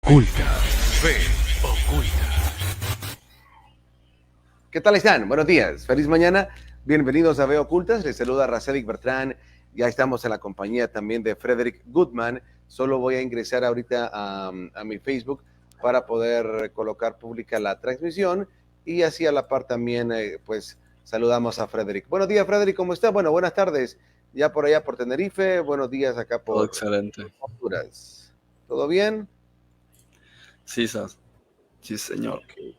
oculta. Fe oculta. ¿Qué tal están? Buenos días, feliz mañana. Bienvenidos a Ve Ocultas. Les saluda Racelik Bertrán. Ya estamos en la compañía también de Frederick Goodman. Solo voy a ingresar ahorita a mi Facebook para poder colocar pública la transmisión y así a la par también pues saludamos a Frederick. Buenos días, Frederick, ¿cómo está? Bueno, buenas tardes. Ya por allá por Tenerife, buenos días acá Todo por excelente. Honduras. ¿Todo bien? Sí, sí, señor. Okay.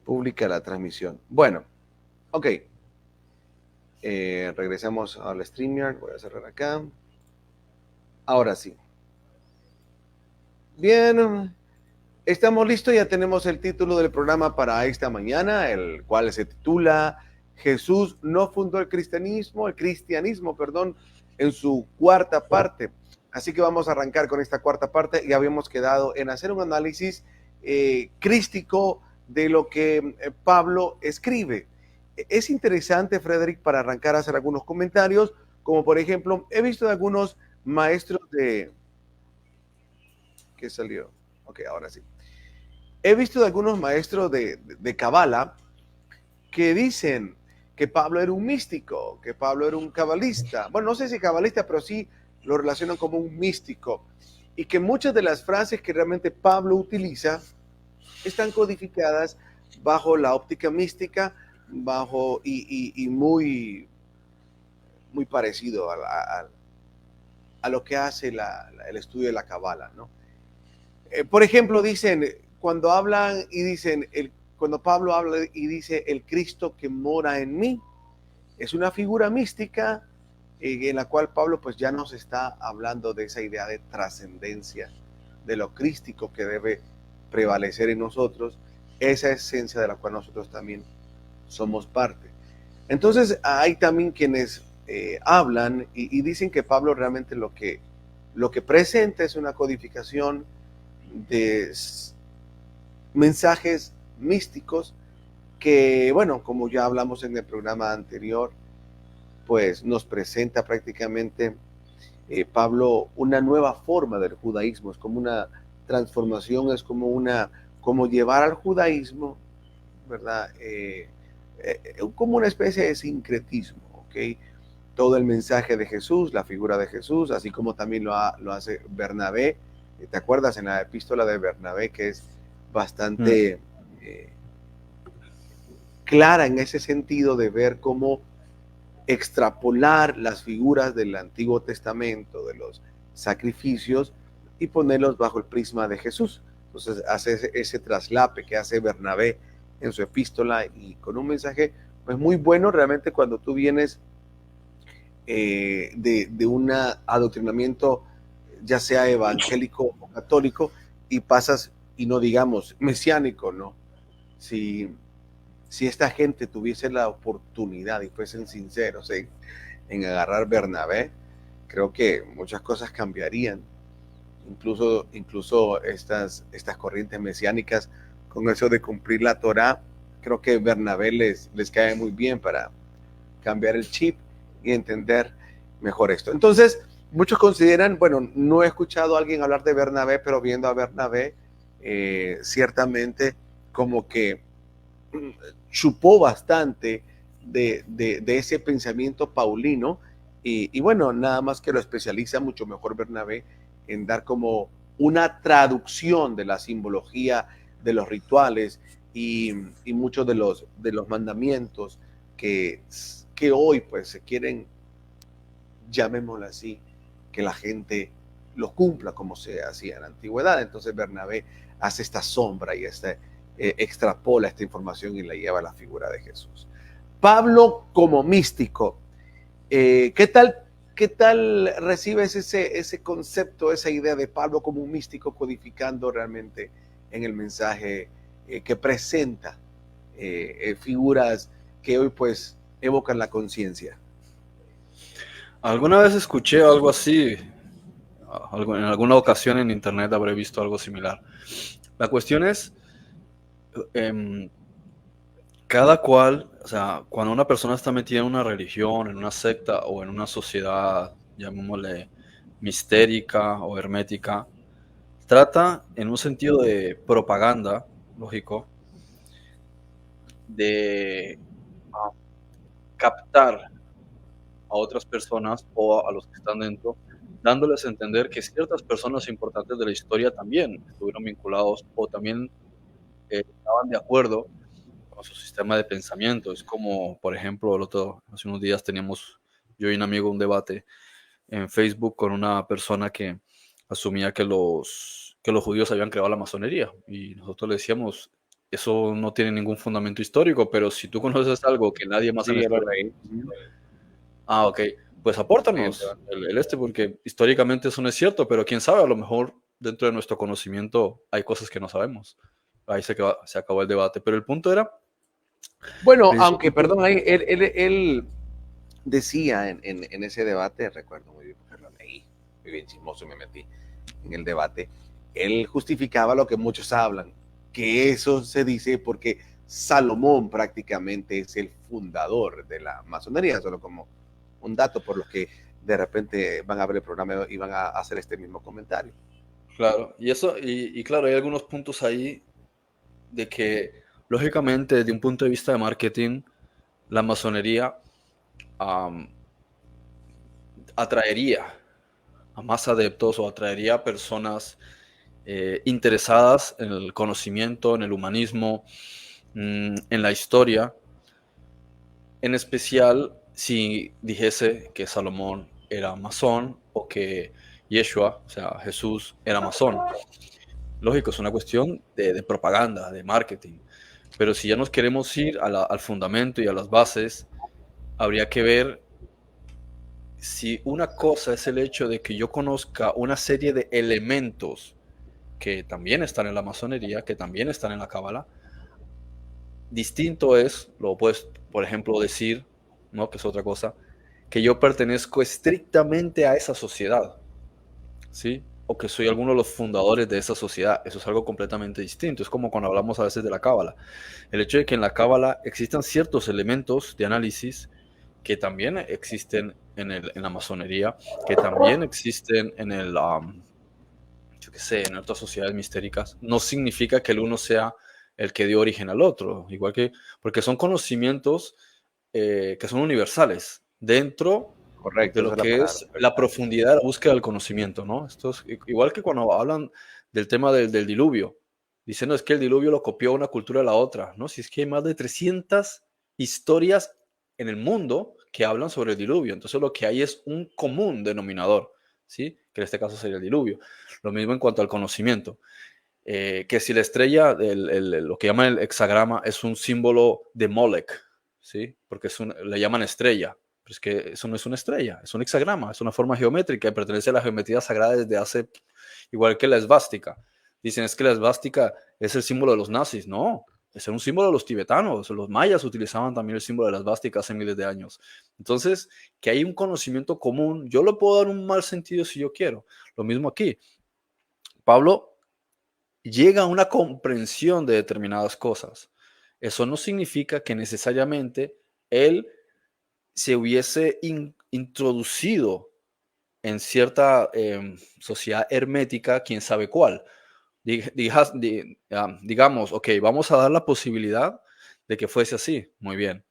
Pública la transmisión. Bueno, ok. Regresamos al StreamYard. Voy a cerrar acá. Ahora sí. Bien. Estamos listos. Ya tenemos el título del programa para esta mañana, el cual se titula Jesús no fundó el cristianismo, en su cuarta parte. Así que vamos a arrancar con esta cuarta parte. Ya habíamos quedado en hacer un análisis crístico de lo que Pablo escribe. Es interesante, Frederick, para arrancar a hacer algunos comentarios, como por ejemplo, he visto de algunos maestros de... ¿Qué salió? Ok, ahora sí. He visto de algunos maestros de Cabala que dicen que Pablo era un místico, que Pablo era un cabalista. Bueno, no sé si cabalista, pero sí lo relacionan como un místico. Y que muchas de las frases que realmente Pablo utiliza están codificadas bajo la óptica mística, bajo y muy parecido a lo que hace el estudio de la Cabala, ¿no? Por ejemplo, dicen, cuando hablan y dicen, cuando Pablo habla y dice el Cristo que mora en mí, es una figura mística en la cual Pablo pues ya nos está hablando de esa idea de trascendencia, de lo crístico que debe prevalecer en nosotros, esa esencia de la cual nosotros también somos parte. Entonces hay también quienes hablan y dicen que Pablo realmente lo que presenta es una codificación de mensajes místicos que, bueno, como ya hablamos en el programa anterior, pues nos presenta prácticamente Pablo una nueva forma del judaísmo, es como una transformación, es como llevar al judaísmo, ¿verdad? Como una especie de sincretismo, ¿ok? Todo el mensaje de Jesús, la figura de Jesús, así como también lo hace Bernabé. ¿Te acuerdas en la epístola de Bernabé, que es bastante clara en ese sentido de ver cómo extrapolar las figuras del Antiguo Testamento, de los sacrificios, y ponerlos bajo el prisma de Jesús? Entonces hace ese traslape que hace Bernabé en su epístola y con un mensaje pues muy bueno realmente cuando tú vienes de un adoctrinamiento ya sea evangélico o católico y pasas, y no digamos mesiánico, ¿no? Si esta gente tuviese la oportunidad y fuesen sinceros en agarrar Bernabé, creo que muchas cosas cambiarían. Incluso estas corrientes mesiánicas, con eso de cumplir la Torá, creo que Bernabé les cae muy bien para cambiar el chip y entender mejor esto. Entonces, muchos consideran, bueno, no he escuchado a alguien hablar de Bernabé, pero viendo a Bernabé, ciertamente como que chupó bastante de ese pensamiento paulino y bueno, nada más que lo especializa mucho mejor Bernabé en dar como una traducción de la simbología de los rituales y muchos de los mandamientos que hoy pues se quieren, llamémoslo así, que la gente los cumpla como se hacía en la antigüedad. Entonces Bernabé hace esta sombra y extrapola esta información y la lleva a la figura de Jesús. Pablo como místico, ¿qué tal recibes ese concepto, esa idea de Pablo como un místico codificando realmente en el mensaje que presenta figuras que hoy pues evocan la conciencia? Alguna vez escuché algo así, en alguna ocasión en internet habré visto algo similar. La cuestión es, cada cual, o sea, cuando una persona está metida en una religión, en una secta o en una sociedad, llamémosle mistérica o hermética, trata en un sentido de propaganda, lógico, de ah, captar a otras personas o a los que están dentro, dándoles a entender que ciertas personas importantes de la historia también estuvieron vinculados o también estaban de acuerdo con su sistema de pensamiento. Es como, por ejemplo, hace unos días teníamos yo y un amigo un debate en Facebook con una persona que asumía que los judíos habían creado la masonería. Y nosotros le decíamos, eso no tiene ningún fundamento histórico, pero si tú conoces algo que nadie más en Sí, la ya lo historia... leí. Ujú. Ok, pues apórtanos porque históricamente eso no es cierto, pero quién sabe, a lo mejor dentro de nuestro conocimiento hay cosas que no sabemos. Ahí se acabó el debate, pero el punto era, Bueno, aunque, principalmente, perdón, ahí él decía en ese debate, recuerdo muy bien, porque lo leí, muy bien chismoso y me metí en el debate, él justificaba lo que muchos hablan, que eso se dice porque Salomón prácticamente es el fundador de la masonería, solo como un dato por los que de repente van a ver el programa y van a hacer este mismo comentario. claro, y claro, hay algunos puntos ahí de que, lógicamente, desde un punto de vista de marketing, la masonería am, atraería a más adeptos o atraería a personas interesadas en el conocimiento, en el humanismo, en la historia, en especial si dijese que Salomón era masón o que Yeshua, o sea, Jesús, era masón. Lógico, es una cuestión de propaganda, de marketing. Pero si ya nos queremos ir al fundamento y a las bases, habría que ver si una cosa es el hecho de que yo conozca una serie de elementos que también están en la masonería, que también están en la cábala. Distinto es, lo puedes, por ejemplo, decir, ¿no? Que es otra cosa, que yo pertenezco estrictamente a esa sociedad, ¿sí? O que soy alguno de los fundadores de esa sociedad. Eso es algo completamente distinto. Es como cuando hablamos a veces de la cábala. El hecho de que en la cábala existan ciertos elementos de análisis que también existen en la masonería, que también existen yo qué sé, en otras sociedades mistéricas, no significa que el uno sea el que dio origen al otro, igual que, porque son conocimientos que son universales dentro de Correcto, esa lo es la que palabra. es la profundidad de la búsqueda del conocimiento, ¿no? Esto es igual que cuando hablan del tema del diluvio, dicen, no, es que el diluvio lo copió una cultura de la otra, ¿no? Si es que hay más de 300 historias en el mundo que hablan sobre el diluvio, entonces lo que hay es un común denominador, ¿sí? Que en este caso sería el diluvio. Lo mismo en cuanto al conocimiento. Que si la estrella, lo que llaman el hexagrama, es un símbolo de Molech, ¿sí? Porque le llaman estrella, pero es que eso no es una estrella, es un hexagrama, es una forma geométrica y pertenece a la geometría sagrada desde hace, igual que la esvástica. Dicen, es que la esvástica es el símbolo de los nazis. No, es un símbolo de los tibetanos. Los mayas utilizaban también el símbolo de la esvástica hace miles de años. Entonces, que hay un conocimiento común, yo le puedo dar un mal sentido si yo quiero. Lo mismo aquí. Pablo llega a una comprensión de determinadas cosas. Eso no significa que necesariamente él se hubiese introducido en cierta sociedad hermética, quién sabe cuál. Digamos, ok, vamos a dar la posibilidad de que fuese así. Muy bien.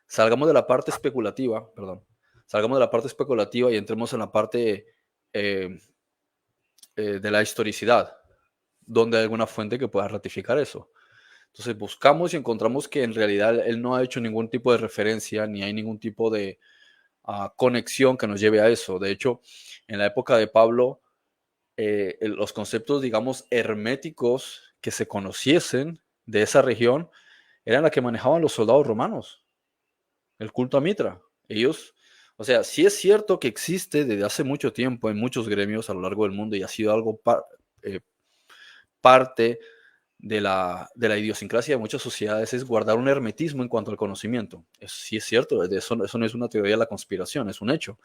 Salgamos de la parte especulativa, perdón. Salgamos de la parte especulativa y entremos en la parte eh, de la historicidad, donde hay alguna fuente que pueda ratificar eso. Entonces buscamos y encontramos que en realidad él no ha hecho ningún tipo de referencia ni hay ningún tipo de conexión que nos lleve a eso. De hecho, en la época de Pablo, los conceptos, digamos, herméticos que se conociesen de esa región eran la que manejaban los soldados romanos, el culto a Mitra. Ellos, o sea, sí es cierto que existe desde hace mucho tiempo en muchos gremios a lo largo del mundo y ha sido algo eh, parte de la idiosincrasia de muchas sociedades es guardar un hermetismo en cuanto al conocimiento. Sí es cierto, eso no es una teoría de la conspiración, es un hecho.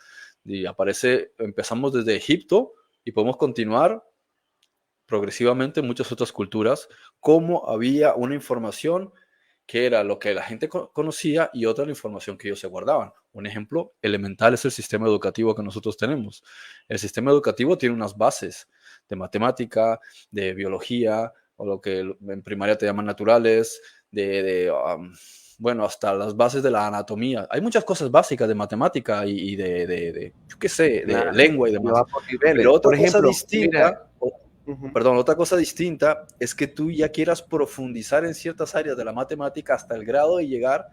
Y empezamos desde Egipto y podemos continuar progresivamente en muchas otras culturas, cómo había una información que era lo que la gente conocía y otra la información que ellos se guardaban. Un ejemplo elemental es el sistema educativo que nosotros tenemos. El sistema educativo tiene unas bases, de matemática, de biología, o lo que en primaria te llaman naturales, bueno, hasta las bases de la anatomía. Hay muchas cosas básicas de matemática y yo qué sé, de Claro, lengua y y demás. va por niveles. Pero otra Por cosa ejemplo, mira, distinta, ujú, perdón, otra cosa distinta es que tú ya quieras profundizar en ciertas áreas de la matemática hasta el grado de llegar,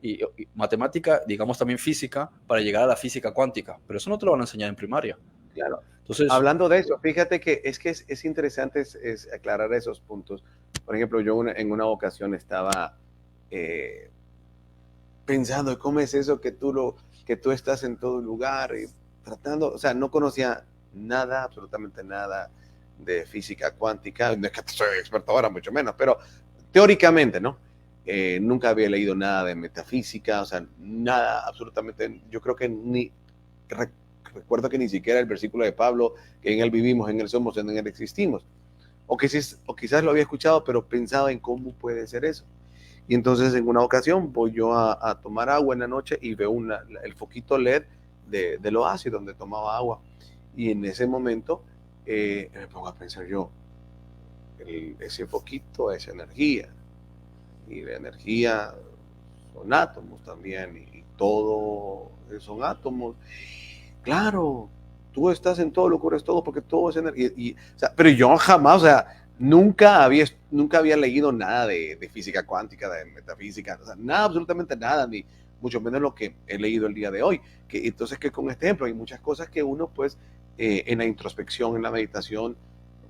y matemática, digamos también física, para llegar a la física cuántica, pero eso no te lo van a enseñar en primaria. claro. Entonces, Hablando de eso, fíjate que es interesante es aclarar esos puntos. Por ejemplo, yo en una ocasión estaba eh, pensando, ¿cómo es eso que tú estás en todo lugar y tratando? O sea, no conocía nada, absolutamente nada de física cuántica. No es que soy experto ahora, mucho menos, pero teóricamente, ¿no? Nunca había leído nada de metafísica, o sea, nada, absolutamente. Yo creo que recuerdo que ni siquiera el versículo de Pablo, que en él vivimos, en él somos, en él existimos. O quizás lo había escuchado, pero pensaba en cómo puede ser eso. Y entonces en una ocasión voy yo a tomar agua en la noche y veo el foquito LED del oasis donde tomaba agua. Y en ese momento me pongo a pensar yo, ese foquito es energía. Y la energía son átomos también. Y todo son átomos. Claro, tú estás en todo, lo cubres todo, porque todo es energía. O sea, pero yo jamás, o sea, nunca había leído nada de física cuántica, de metafísica, o sea, nada, absolutamente nada, ni mucho menos lo que he leído el día de hoy. Entonces, que con este ejemplo hay muchas cosas que uno, pues, en la introspección, en la meditación,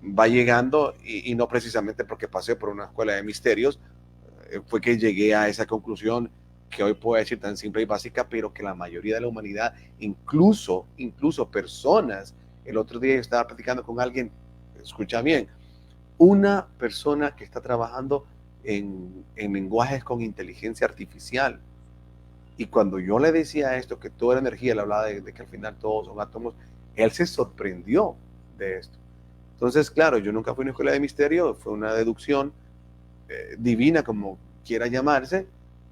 va llegando, y no precisamente porque pasé por una escuela de misterios, fue que llegué a esa conclusión que hoy puedo decir tan simple y básica, pero que la mayoría de la humanidad, incluso personas, el otro día yo estaba platicando con alguien, escucha bien, una persona que está trabajando en lenguajes con inteligencia artificial. Y cuando yo le decía esto, que toda la energía, le hablaba de que al final todos son átomos, él se sorprendió de esto. Entonces, claro, yo nunca fui a una escuela de misterio, fue una deducción divina, como quiera llamarse,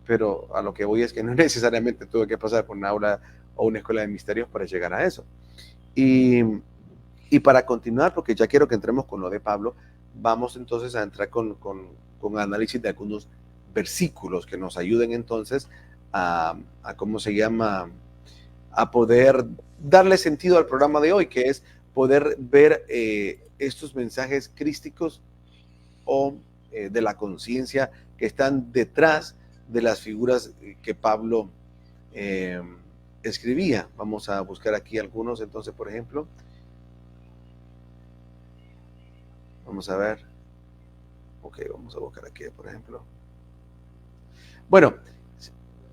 pero a lo que voy es que no necesariamente tuve que pasar por una aula o una escuela de misterios para llegar a eso. Y, y para continuar, porque ya quiero que entremos con lo de Pablo, vamos entonces a entrar con análisis de algunos versículos que nos ayuden entonces a ¿cómo se llama? A poder darle sentido al programa de hoy, que es poder ver estos mensajes crísticos o de la conciencia que están detrás de las figuras que Pablo eh, escribía. Vamos a buscar aquí algunos, entonces, por ejemplo, vamos a ver, ok, vamos a buscar aquí, por ejemplo. Bueno,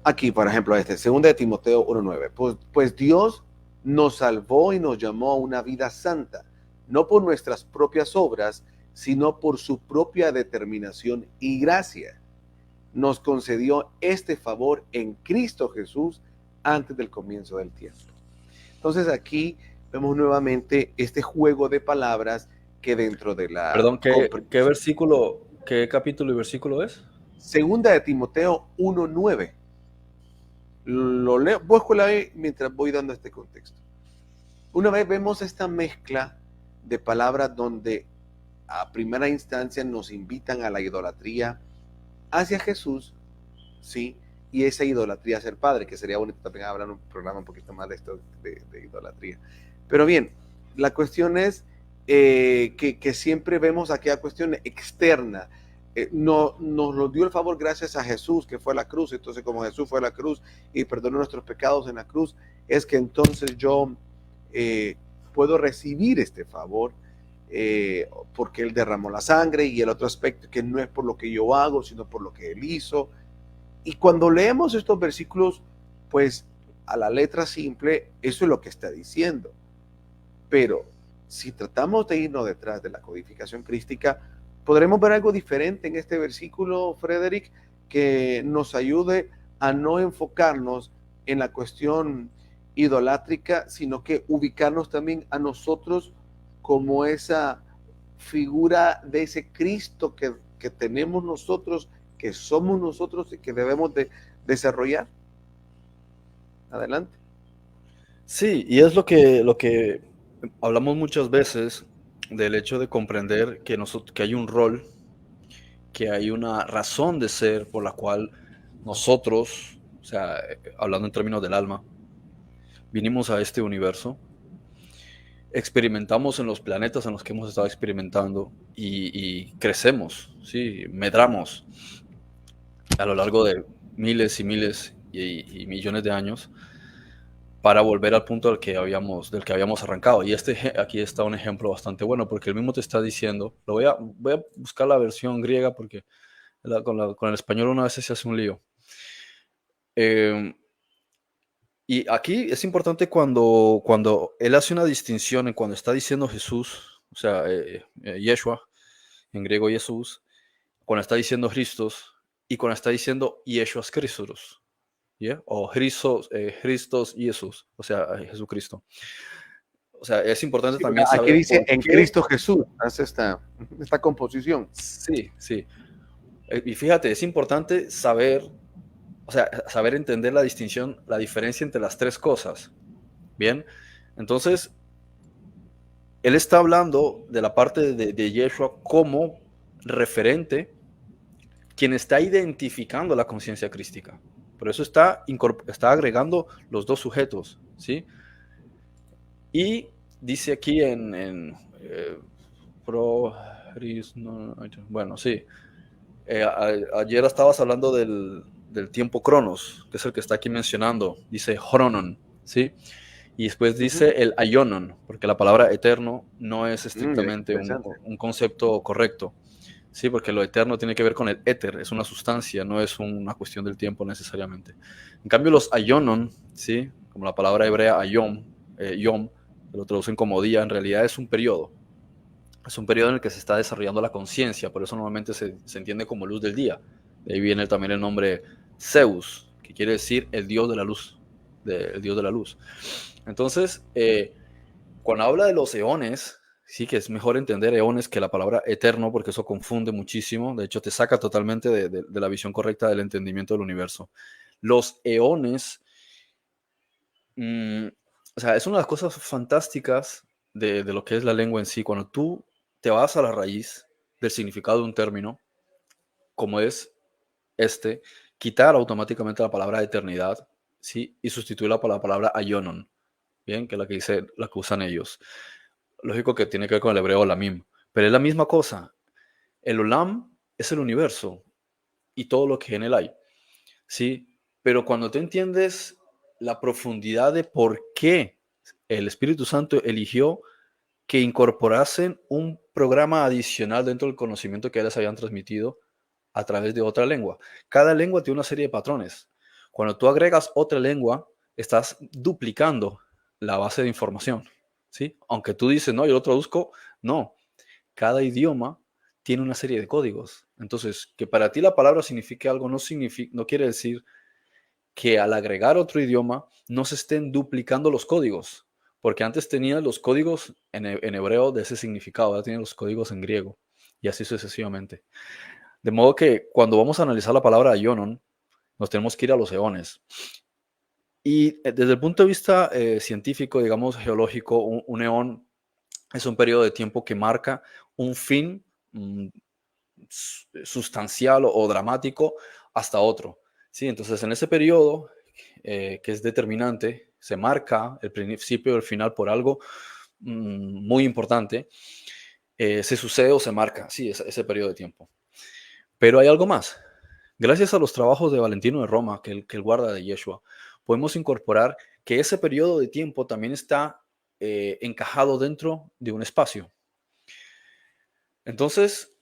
aquí, por ejemplo, 2 de Timoteo 1:9, pues Dios nos salvó y nos llamó a una vida santa, no por nuestras propias obras, sino por su propia determinación y gracia. Nos concedió este favor en Cristo Jesús antes del comienzo del tiempo. Entonces aquí vemos nuevamente este juego de palabras que dentro de la perdón, ¿qué versículo, qué capítulo y versículo es? 2 de Timoteo 1:9. Lo leo, búscala ahí mientras voy dando este contexto. Una vez vemos esta mezcla de palabras donde a primera instancia nos invitan a la idolatría hacia Jesús, ¿sí? Y esa idolatría hacia el Padre, que sería bonito también hablar en un programa un poquito más de esto, de idolatría. Pero bien, la cuestión es que siempre vemos aquella cuestión externa. Nos lo dio el favor gracias a Jesús, que fue a la cruz. Entonces, como Jesús fue a la cruz y perdonó nuestros pecados en la cruz, es que entonces yo puedo recibir este favor, porque Él derramó la sangre, y el otro aspecto que no es por lo que yo hago, sino por lo que Él hizo. Y cuando leemos estos versículos, pues a la letra simple, eso es lo que está diciendo. Pero si tratamos de irnos detrás de la codificación crística, podremos ver algo diferente en este versículo, Frederick, que nos ayude a no enfocarnos en la cuestión idolátrica, sino que ubicarnos también a nosotros como esa figura de ese Cristo que tenemos nosotros, que somos nosotros y que debemos de desarrollar. Adelante. Sí, y es lo que hablamos muchas veces del hecho de comprender que hay un rol, que hay una razón de ser por la cual nosotros, o sea, hablando en términos del alma, vinimos a este universo, experimentamos en los planetas en los que hemos estado experimentando y crecemos, ¿sí? Medramos a lo largo de miles y miles y millones de años para volver al punto del que habíamos arrancado. Y aquí está un ejemplo bastante bueno, porque él mismo te está diciendo, voy a buscar la versión griega porque con el español una vez se hace un lío. Y aquí es importante cuando él hace una distinción en cuando está diciendo Jesús, o sea, Yeshua, en griego Jesús, cuando está diciendo Christos y cuando está diciendo Yeshuas Christus, ¿yeah? O Christos Jesús, o sea, Jesucristo. O sea, es importante Sí, también aquí saber dice por en qué. Cristo Jesús, hace esta composición. Sí, sí. Y fíjate, es importante saber, o sea, saber entender la distinción, la diferencia entre las tres cosas. Bien, entonces, él está hablando de la parte de Yeshua como referente, quien está identificando la conciencia crística. Por eso está agregando los dos sujetos, ¿sí? Y dice aquí bueno, sí. Ayer estabas hablando del tiempo Cronos, que es el que está aquí mencionando. Dice Chronon, ¿sí? Y después dice el aionon, porque la palabra eterno no es estrictamente un concepto correcto, ¿sí? Porque lo eterno tiene que ver con el éter, es una sustancia, no es una cuestión del tiempo necesariamente. En cambio, los aionon, ¿sí? Como la palabra hebrea ayom, yom, que lo traducen como día, en realidad es un periodo. Es un periodo en el que se está desarrollando la conciencia, por eso normalmente se entiende como luz del día. De ahí viene también el nombre Zeus, que quiere decir el dios de la luz. El dios de la luz. Entonces, cuando habla de los eones, sí que es mejor entender eones que la palabra eterno, porque eso confunde muchísimo. De hecho, te saca totalmente de la visión correcta del entendimiento del universo. Los eones, o sea, es una de las cosas fantásticas de lo que es la lengua en sí. Cuando tú te vas a la raíz del significado de un término, como es quitar automáticamente la palabra eternidad, ¿sí? Y sustituirla por la palabra aionon, ¿bien? Que es la que usan ellos. Lógico que tiene que ver con el hebreo olamim, pero es la misma cosa. El olam es el universo y todo lo que en él hay, ¿sí? Pero cuando tú entiendes la profundidad de por qué el Espíritu Santo eligió que incorporasen un programa adicional dentro del conocimiento que les habían transmitido a través de otra lengua. Cada lengua tiene una serie de patrones. Cuando tú agregas otra lengua, estás duplicando la base de información, ¿sí? Aunque tú dices, no, yo lo traduzco, no. Cada idioma tiene una serie de códigos. Entonces, que para ti la palabra signifique algo no quiere decir que al agregar otro idioma no se estén duplicando los códigos, porque antes tenía los códigos en hebreo de ese significado, ahora tiene los códigos en griego y así sucesivamente. De modo que cuando vamos a analizar la palabra ionon, nos tenemos que ir a los eones. Y desde el punto de vista científico, digamos geológico, un eón es un periodo de tiempo que marca un fin sustancial o dramático hasta otro. ¿Sí? Entonces, en ese periodo, que es determinante, se marca el principio y el final por algo muy importante, se sucede o se marca, sí, ese periodo de tiempo. Pero hay algo más. Gracias a los trabajos de Valentino de Roma, que él guarda de Yeshua, podemos incorporar que ese periodo de tiempo también está encajado dentro de un espacio. Entonces,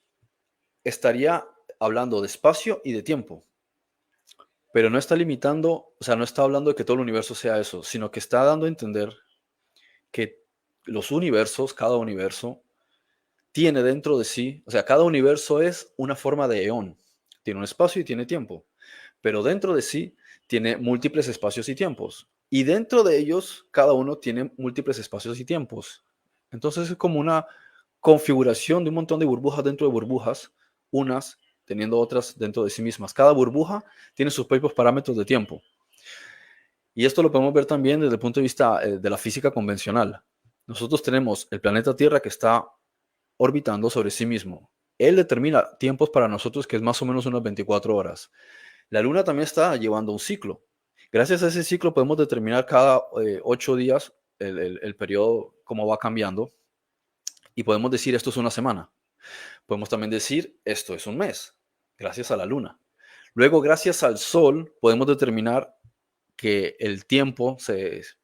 estaría hablando de espacio y de tiempo, pero no está limitando, o sea, no está hablando de que todo el universo sea eso, sino que está dando a entender que los universos, cada universo, tiene dentro de sí, o sea, cada universo es una forma de eón, tiene un espacio y tiene tiempo, pero dentro de sí tiene múltiples espacios y tiempos, y dentro de ellos cada uno tiene múltiples espacios y tiempos. Entonces es como una configuración de un montón de burbujas dentro de burbujas, unas teniendo otras dentro de sí mismas. Cada burbuja tiene sus propios parámetros de tiempo. Y esto lo podemos ver también desde el punto de vista de la física convencional. Nosotros tenemos el planeta Tierra que está orbitando sobre sí mismo. Él determina tiempos para nosotros que es más o menos unas 24 horas. La luna también está llevando un ciclo. Gracias a ese ciclo podemos determinar cada 8 días el periodo, cómo va cambiando, y podemos decir esto es una semana. Podemos también decir esto es un mes, gracias a la luna. Luego, gracias al sol, podemos determinar que el tiempo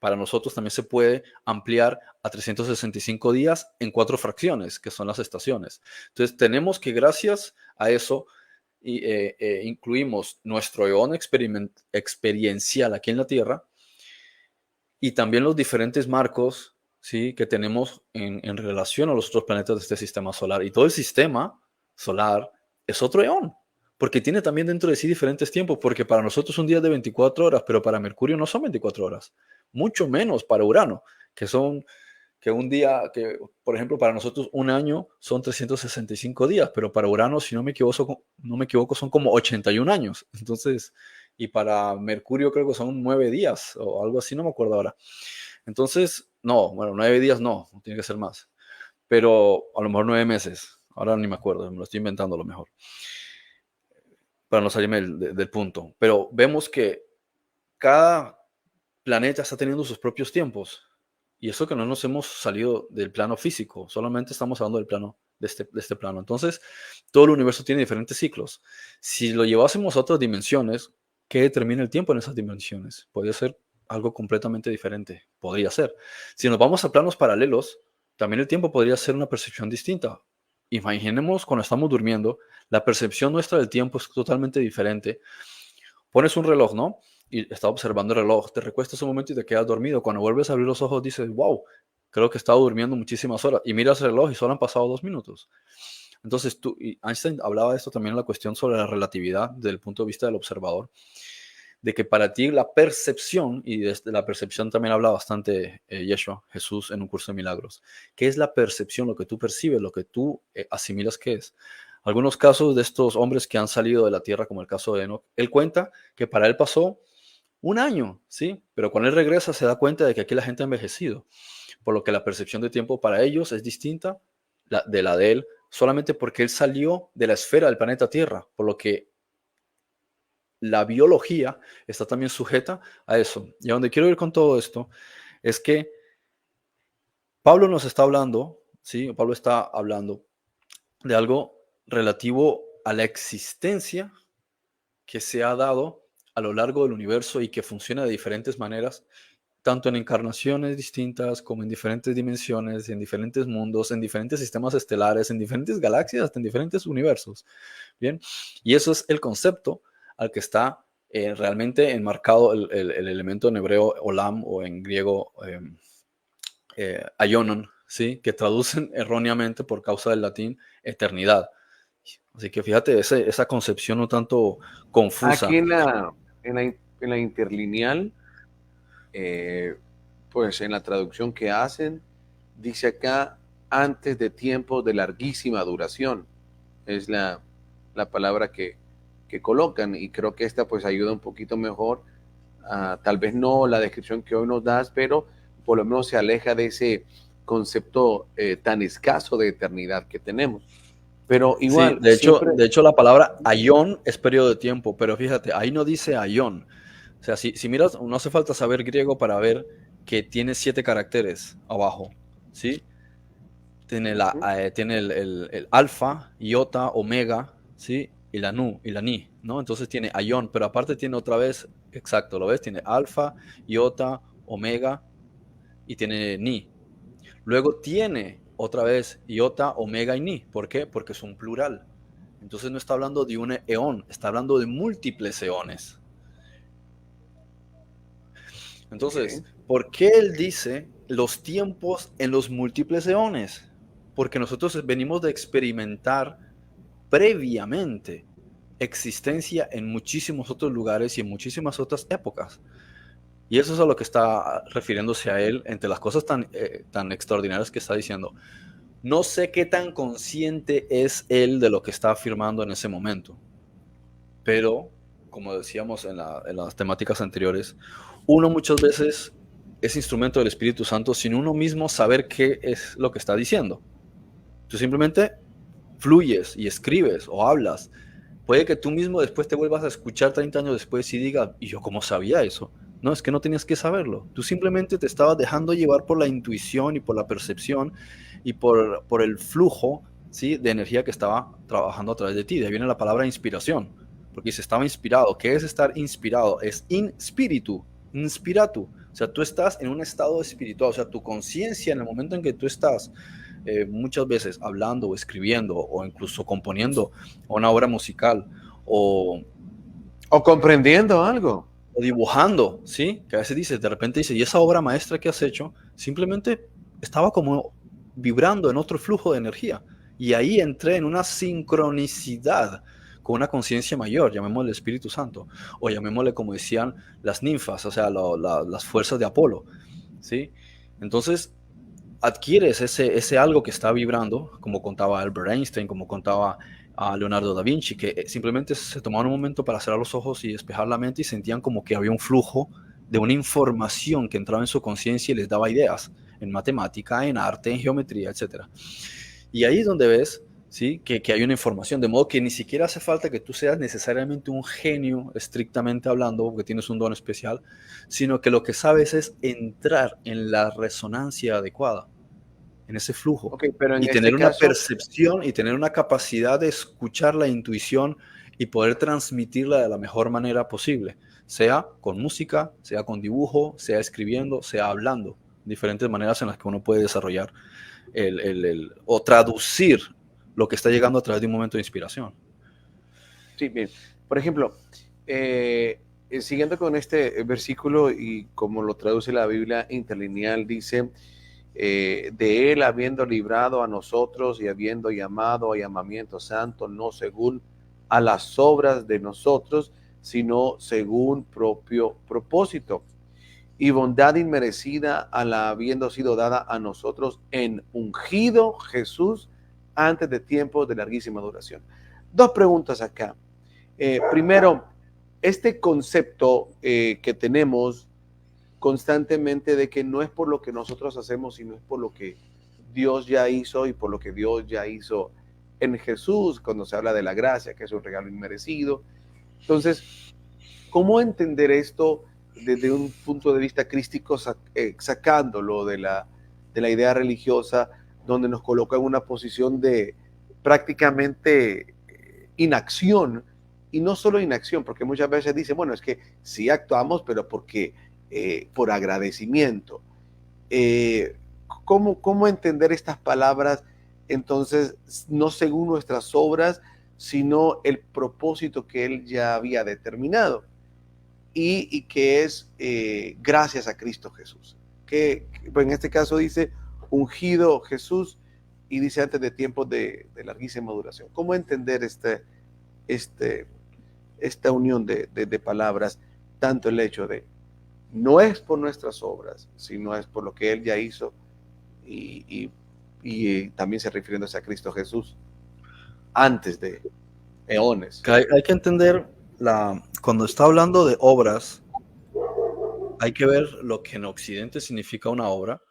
para nosotros también se puede ampliar a 365 días en 4 fracciones, que son las estaciones. Entonces, tenemos que gracias a eso incluimos nuestro eón experiencial aquí en la Tierra y también los diferentes marcos, ¿sí?, que tenemos en relación a los otros planetas de este sistema solar. Y todo el sistema solar es otro eón, porque tiene también dentro de sí diferentes tiempos, porque para nosotros un día es de 24 horas, pero para Mercurio no son 24 horas, mucho menos para Urano, que un día, que por ejemplo para nosotros un año son 365 días, pero para Urano, si no me equivoco, son como 81 años. Entonces, y para Mercurio creo que son 9 días o algo así, no me acuerdo ahora. Entonces, no, bueno, 9 días no, tiene que ser más, pero a lo mejor 9 meses, ahora ni me acuerdo, me lo estoy inventando a lo mejor, para no salirme del punto. Pero vemos que cada planeta está teniendo sus propios tiempos. Y eso que no nos hemos salido del plano físico, solamente estamos hablando del plano, de este plano. Entonces, todo el universo tiene diferentes ciclos. Si lo llevásemos a otras dimensiones, ¿qué determina el tiempo en esas dimensiones? Podría ser algo completamente diferente. Podría ser. Si nos vamos a planos paralelos, también el tiempo podría ser una percepción distinta. Imaginemos cuando estamos durmiendo, la percepción nuestra del tiempo es totalmente diferente. Pones un reloj, ¿no? Y estás observando el reloj, te recuestas un momento y te quedas dormido. Cuando vuelves a abrir los ojos dices, wow, creo que he estado durmiendo muchísimas horas. Y miras el reloj y solo han pasado 2 minutos. Entonces, y Einstein hablaba de esto también en la cuestión sobre la relatividad desde el punto de vista del observador, de que para ti la percepción, y desde la percepción también habla bastante Yeshua, Jesús, en un curso de milagros, ¿qué es la percepción? Lo que tú percibes, lo que tú asimilas que es. Algunos casos de estos hombres que han salido de la tierra, como el caso de Enoch, él cuenta que para él pasó 1 año, ¿sí? Pero cuando él regresa se da cuenta de que aquí la gente ha envejecido, por lo que la percepción de tiempo para ellos es distinta de la de él, solamente porque él salió de la esfera del planeta Tierra, por lo que la biología está también sujeta a eso. Y a donde quiero ir con todo esto es que Pablo nos está hablando, ¿sí? Pablo está hablando de algo relativo a la existencia que se ha dado a lo largo del universo y que funciona de diferentes maneras, tanto en encarnaciones distintas como en diferentes dimensiones, en diferentes mundos, en diferentes sistemas estelares, en diferentes galaxias, hasta en diferentes universos. Bien, y eso es el concepto al que está realmente enmarcado el elemento en hebreo olam o en griego aionon, ¿sí?, que traducen erróneamente por causa del latín eternidad. Así que fíjate, esa concepción un tanto confusa. Aquí en la interlineal, pues en la traducción que hacen, dice acá, antes de tiempos de larguísima duración. Es la palabra que colocan, y creo que esta pues ayuda un poquito mejor. Tal vez no la descripción que hoy nos das, pero por lo menos se aleja de ese concepto tan escaso de eternidad que tenemos. Pero igual, sí, de hecho la palabra aion es periodo de tiempo, pero fíjate, ahí no dice aion. O sea, si miras, no hace falta saber griego para ver que tiene 7 caracteres abajo, ¿sí? Tiene el alfa, iota, omega, ¿sí? Y la nu, y la ni, ¿no? Entonces tiene aion, pero aparte tiene otra vez, exacto, ¿lo ves? Tiene alfa, iota, omega y tiene ni. Luego tiene otra vez iota, omega y ni. ¿Por qué? Porque es un plural. Entonces no está hablando de un eón, está hablando de múltiples eones. Entonces, ¿por qué él dice los tiempos en los múltiples eones? Porque nosotros venimos de experimentar previamente existencia en muchísimos otros lugares y en muchísimas otras épocas. Y eso es a lo que está refiriéndose a él, entre las cosas tan extraordinarias que está diciendo. No sé qué tan consciente es él de lo que está afirmando en ese momento, pero, como decíamos en las temáticas anteriores, uno muchas veces es instrumento del Espíritu Santo sin uno mismo saber qué es lo que está diciendo. Tú simplemente fluyes y escribes o hablas. Puede que tú mismo después te vuelvas a escuchar 30 años después y digas, ¿y yo cómo sabía eso? No, es que no tenías que saberlo. Tú simplemente te estabas dejando llevar por la intuición y por la percepción y por el flujo, ¿sí?, de energía que estaba trabajando a través de ti. De ahí viene la palabra inspiración, porque se estaba inspirado. ¿Qué es estar inspirado? Es in spiritu, inspiratu. O sea, tú estás en un estado espiritual, o sea, tu conciencia en el momento en que tú estás muchas veces hablando o escribiendo o incluso componiendo una obra musical o, O comprendiendo algo. o dibujando, ¿sí? Que a veces dices, de repente dices, ¿y esa obra maestra que has hecho? Simplemente estaba como vibrando en otro flujo de energía. Y ahí entré en una sincronicidad con una conciencia mayor, llamémosle Espíritu Santo, o llamémosle, como decían, las ninfas, o sea, las fuerzas de Apolo, ¿sí? Entonces, adquieres ese algo que está vibrando, como contaba Albert Einstein, como contaba a Leonardo da Vinci, que simplemente se tomaban un momento para cerrar los ojos y despejar la mente y sentían como que había un flujo de una información que entraba en su conciencia y les daba ideas en matemática, en arte, en geometría, etc. Y ahí es donde ves, ¿sí?, que hay una información, de modo que ni siquiera hace falta que tú seas necesariamente un genio, estrictamente hablando, porque tienes un don especial, sino que lo que sabes es entrar en la resonancia adecuada, en ese flujo, Ok, pero en y este tener una caso, percepción y tener una capacidad de escuchar la intuición y poder transmitirla de la mejor manera posible, sea con música, sea con dibujo, sea escribiendo, sea hablando, diferentes maneras en las que uno puede desarrollar o traducir lo que está llegando a través de un momento de inspiración. sí, bien. Por ejemplo, siguiendo con este versículo y como lo traduce la Biblia interlineal, dice, de él habiendo librado a nosotros y habiendo llamado a llamamiento santo, no según a las obras de nosotros, sino según propio propósito y bondad inmerecida a la habiendo sido dada a nosotros en ungido Jesús antes de tiempos de larguísima duración. Dos preguntas acá. Primero, este concepto que tenemos constantemente de que no es por lo que nosotros hacemos, sino es por lo que Dios ya hizo y por lo que Dios ya hizo en Jesús, cuando se habla de la gracia, que es un regalo inmerecido. Entonces, ¿cómo entender esto desde un punto de vista crístico, sacándolo de la idea religiosa, donde nos coloca en una posición de prácticamente inacción? Y no solo inacción, porque muchas veces dicen, bueno, es que sí actuamos, pero porque por agradecimiento. Eh, ¿Cómo entender estas palabras? Entonces, no según nuestras obras, sino el propósito que Él ya había determinado y que es gracias a Cristo Jesús. Pues en este caso dice ungido Jesús y dice antes de tiempos de larguísima duración. ¿Cómo entender esta unión de palabras? Tanto el hecho de no es por nuestras obras, sino es por lo que Él ya hizo y también se refiriéndose a Cristo Jesús antes de eones. Hay que entender, cuando está hablando de obras, hay que ver lo que en Occidente significa una obra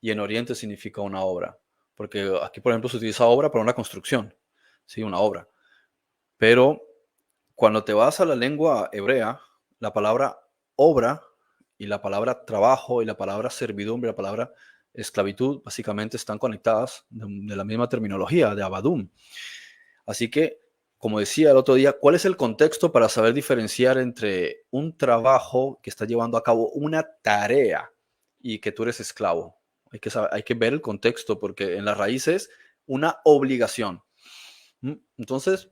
y en Oriente significa una obra. Porque aquí, por ejemplo, se utiliza obra para una construcción, ¿sí? Una obra. Pero cuando te vas a la lengua hebrea, la palabra obra y la palabra trabajo y la palabra servidumbre, la palabra esclavitud, básicamente están conectadas de la misma terminología, de abadum. Así que, como decía el otro día, ¿cuál es el contexto para saber diferenciar entre un trabajo que está llevando a cabo una tarea y que tú eres esclavo? Hay que ver el contexto, porque en la raíz es una obligación. Entonces,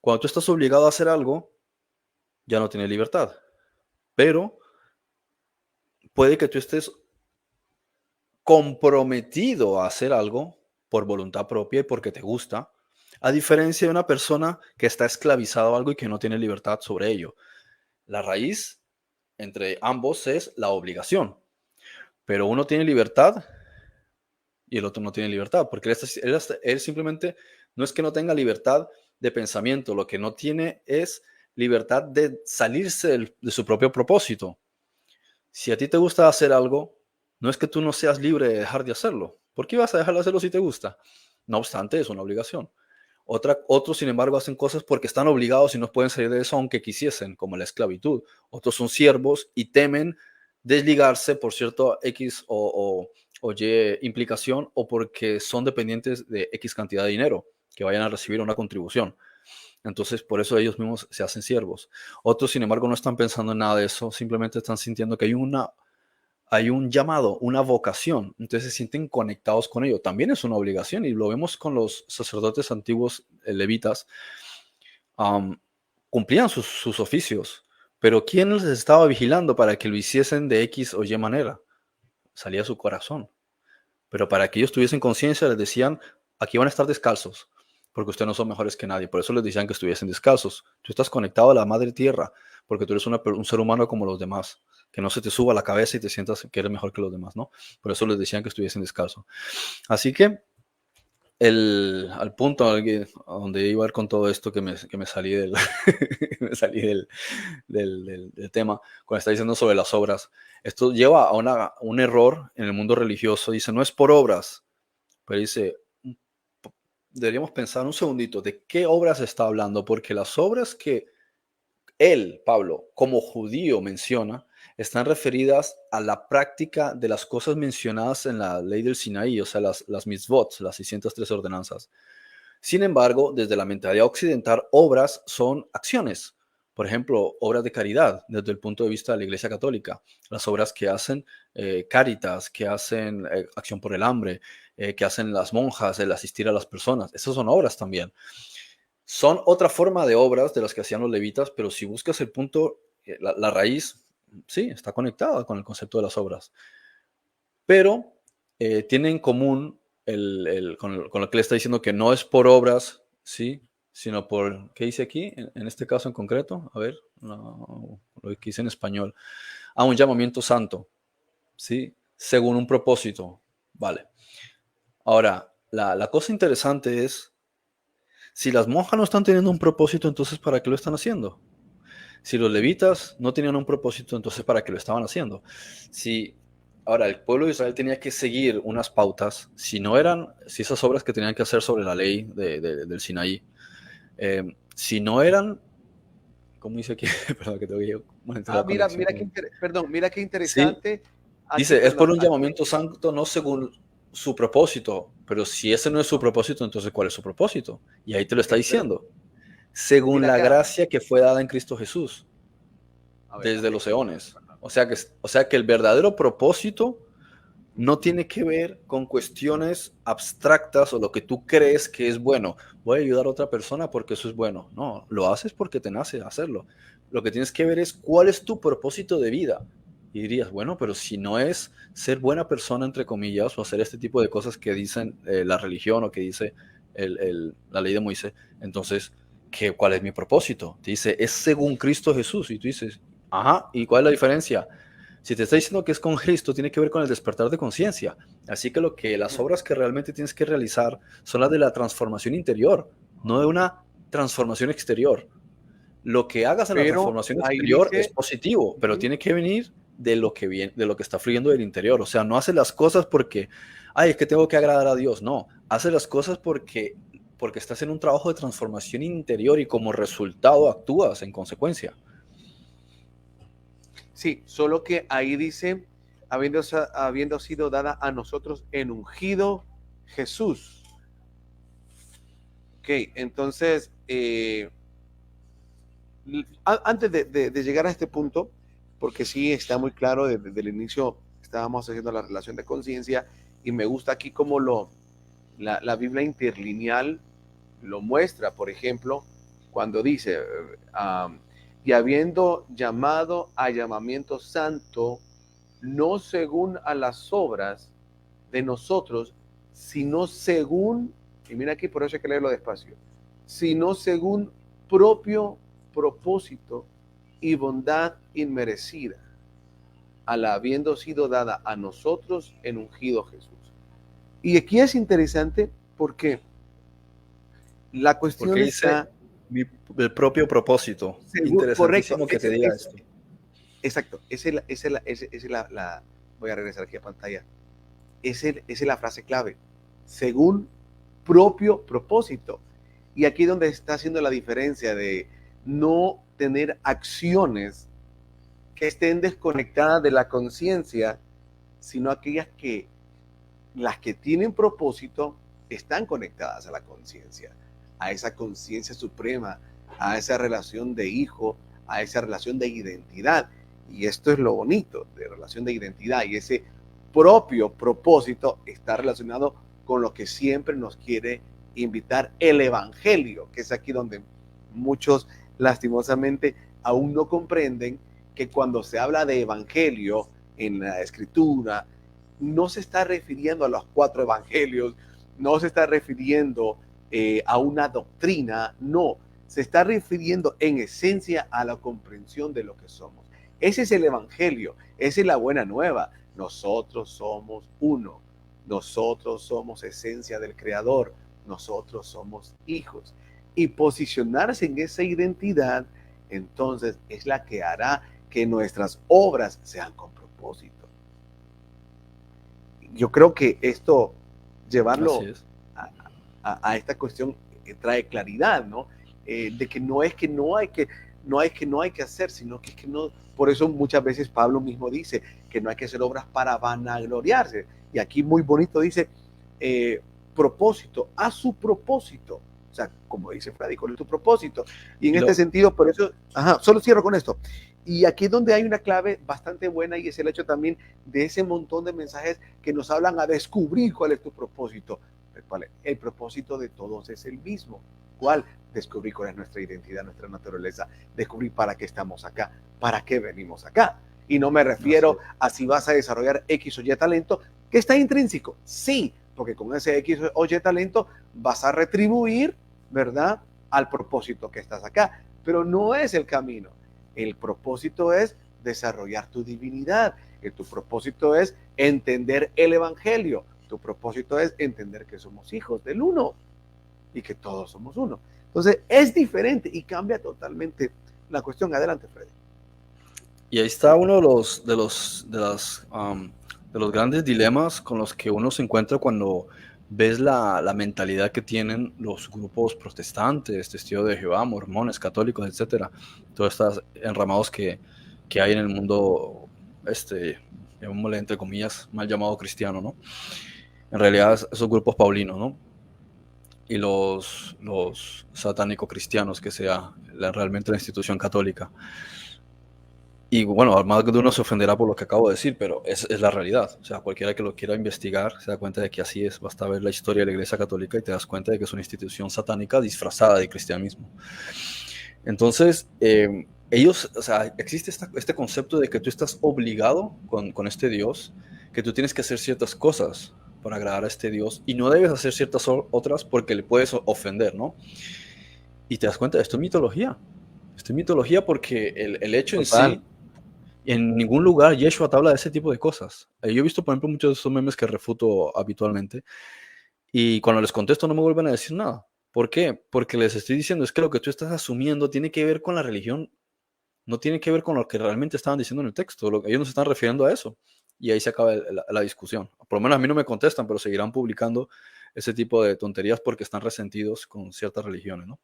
cuando tú estás obligado a hacer algo, ya no tienes libertad. Pero puede que tú estés comprometido a hacer algo por voluntad propia y porque te gusta, a diferencia de una persona que está esclavizada a algo y que no tiene libertad sobre ello. La raíz entre ambos es la obligación, pero uno tiene libertad y el otro no tiene libertad, porque él simplemente no es que no tenga libertad de pensamiento, lo que no tiene es libertad de salirse de su propio propósito. Si a ti te gusta hacer algo, no es que tú no seas libre de dejar de hacerlo. ¿Por qué vas a dejar de hacerlo si te gusta? No obstante, es una obligación. Otros, sin embargo, hacen cosas porque están obligados y no pueden salir de eso aunque quisiesen, como la esclavitud. Otros son siervos y temen desligarse por cierto X o Y implicación o porque son dependientes de X cantidad de dinero que vayan a recibir una contribución. Entonces, por eso ellos mismos se hacen siervos. Otros, sin embargo, no están pensando en nada de eso, simplemente están sintiendo que hay un llamado, una vocación, entonces se sienten conectados con ello. También es una obligación y lo vemos con los sacerdotes antiguos levitas. um, Cumplían sus oficios, pero ¿quién les estaba vigilando para que lo hiciesen de X o Y manera? Salía su corazón. Pero para que ellos tuviesen conciencia les decían, aquí van a estar descalzos, porque ustedes no son mejores que nadie. Por eso les decían que estuviesen descalzos. Tú estás conectado a la madre tierra, porque tú eres un ser humano como los demás. Que no se te suba la cabeza y te sientas que eres mejor que los demás, ¿no? Por eso les decían que estuviesen descalzos. Así que al punto a donde iba a ir con todo esto, que me salí me salí del tema, cuando está diciendo sobre las obras, esto lleva a un error en el mundo religioso. Dice, no es por obras, pero dice, deberíamos pensar un segundito de qué obras está hablando, porque las obras que Pablo, como judío menciona, están referidas a la práctica de las cosas mencionadas en la ley del Sinaí, o sea, las mitzvot, las 603 ordenanzas. Sin embargo, desde la mentalidad occidental, obras son acciones. Por ejemplo, obras de caridad, desde el punto de vista de la Iglesia Católica. Las obras que hacen Cáritas, que hacen Acción por el Hambre, que hacen las monjas, el asistir a las personas. Esas son obras también. Son otra forma de obras de las que hacían los levitas, pero si buscas el punto, la raíz, sí, está conectada con el concepto de las obras. Pero tiene en común con lo que le está diciendo que no es por obras, sí, sino por, ¿qué dice aquí? En este caso en concreto, a ver, lo que dice en español, a un llamamiento santo, sí, según un propósito, vale. Ahora, la cosa interesante es, si las monjas no están teniendo un propósito, entonces ¿para qué lo están haciendo? Si los levitas no tenían un propósito, entonces ¿para qué lo estaban haciendo? Ahora, el pueblo de Israel tenía que seguir unas pautas, si esas obras que tenían que hacer sobre la ley del Sinaí, si no eran, ¿cómo dice aquí? Perdón, que tengo que monitorear la Mira, conexión. mira qué Sí, interesante. Aquí, dice, es por perdón, un llamamiento santo, no según su propósito, pero si ese no es su propósito, entonces ¿cuál es su propósito? Y ahí te lo está pero diciendo. Según mira la acá. gracia que fue dada en Cristo Jesús A ver, desde aquí los está. eones. O sea que el verdadero propósito no tiene que ver con cuestiones abstractas o lo que tú crees que es bueno. Voy a ayudar a otra persona porque eso es bueno. No, lo haces porque te nace hacerlo. Lo que tienes que ver es cuál es tu propósito de vida. Y dirías, bueno, pero si no es ser buena persona, entre comillas, o hacer este tipo de cosas que dicen la religión o que dice la ley de Moisés, entonces, ¿cuál es mi propósito? Te dice, es según Cristo Jesús. Y tú dices, ajá, ¿y cuál es la diferencia? Si te está diciendo que es con Cristo, tiene que ver con el despertar de conciencia. Así que las obras que realmente tienes que realizar son las de la transformación interior, no de una transformación exterior. Lo que hagas en la Pero transformación ahí exterior es dice, positivo, pero ujú, tiene que venir de lo que viene, de lo que está fluyendo del interior. O sea, no haces las cosas porque, ay, es que tengo que agradar a Dios. No, haces las cosas porque estás en un trabajo de transformación interior y como resultado actúas en consecuencia. sí, solo que ahí dice, habiendo sido dada a nosotros en ungido Jesús. Ok, entonces, antes de llegar a este punto, porque sí está muy claro, desde el inicio estábamos haciendo la relación de conciencia y me gusta aquí como la Biblia interlineal lo muestra, por ejemplo, cuando dice, y habiendo llamado a llamamiento santo, no según a las obras de nosotros, sino según, y mira aquí, por eso hay que leerlo despacio, sino según propio propósito y bondad inmerecida, a la habiendo sido dada a nosotros en ungido Jesús. Y aquí es interesante porque la cuestión Porque dice está el propio propósito. correcto. Interesantísimo que te diga esto. Exacto. Voy a regresar aquí a pantalla. Esa es la frase clave. Según propio propósito. Y aquí es donde está haciendo la diferencia de no tener acciones que estén desconectadas de la conciencia, sino aquellas que, las que tienen propósito, están conectadas a la conciencia, a esa conciencia suprema, a esa relación de hijo, a esa relación de identidad. Y esto es lo bonito de relación de identidad, y ese propio propósito está relacionado con lo que siempre nos quiere invitar el Evangelio, que es aquí donde muchos lastimosamente aún no comprenden que cuando se habla de Evangelio en la Escritura, no se está refiriendo a los 4 evangelios, no se está refiriendo a una doctrina, no, se está refiriendo en esencia a la comprensión de lo que somos. Ese es el Evangelio, esa es la buena nueva. Nosotros somos uno, nosotros somos esencia del Creador, nosotros somos hijos. Y posicionarse en esa identidad, entonces, es la que hará que nuestras obras sean con propósito. Yo creo que esto, llevarlo a esta cuestión, trae claridad, ¿no? De que no es que no hay que hacer, sino que es que no. Por eso muchas veces Pablo mismo dice que no hay que hacer obras para vanagloriarse. Y aquí muy bonito dice, propósito, a su propósito. O sea, como dice Freddy, ¿cuál es tu propósito? Y en este sentido, por eso, solo cierro con esto. Y aquí es donde hay una clave bastante buena, y es el hecho también de ese montón de mensajes que nos hablan a descubrir cuál es tu propósito. El propósito de todos es el mismo. ¿Cuál? Descubrir cuál es nuestra identidad, nuestra naturaleza, descubrir para qué estamos acá, para qué venimos acá. Y no me refiero a si vas a desarrollar X o Y talento, que está intrínseco, sí, porque con ese X o Y talento vas a retribuir, ¿verdad?, al propósito que estás acá, pero no es el camino. El propósito es desarrollar tu divinidad, tu propósito es entender el Evangelio, tu propósito es entender que somos hijos del uno y que todos somos uno. Entonces es diferente y cambia totalmente la cuestión. Adelante, Freddy. Y ahí está uno de los grandes dilemas con los que uno se encuentra cuando ves la mentalidad que tienen los grupos protestantes, Testigos de Jehová, mormones, católicos, etcétera, todos estos enramados que hay en el mundo, llamémosle entre comillas, mal llamado cristiano, ¿no? En realidad esos grupos paulinos, ¿no? Y los satánico-cristianos, que sea realmente la institución católica. Y bueno, más de uno se ofenderá por lo que acabo de decir, pero es la realidad. O sea, cualquiera que lo quiera investigar se da cuenta de que así es. Basta ver la historia de la Iglesia Católica y te das cuenta de que es una institución satánica disfrazada de cristianismo. Entonces, ellos, o sea, existe este concepto de que tú estás obligado con este Dios, que tú tienes que hacer ciertas cosas para agradar a este Dios y no debes hacer ciertas otras porque le puedes ofender, ¿no? Y te das cuenta, esto es mitología. Esto es mitología porque el hecho Total. en sí, en ningún lugar Yeshua te habla de ese tipo de cosas. Yo he visto, por ejemplo, muchos de esos memes que refuto habitualmente y cuando les contesto no me vuelven a decir nada. ¿Por qué? Porque les estoy diciendo, es que lo que tú estás asumiendo tiene que ver con la religión, no tiene que ver con lo que realmente estaban diciendo en el texto. Ellos no se están refiriendo a eso. Y ahí se acaba la discusión. Por lo menos a mí no me contestan, pero seguirán publicando ese tipo de tonterías porque están resentidos con ciertas religiones, ¿no?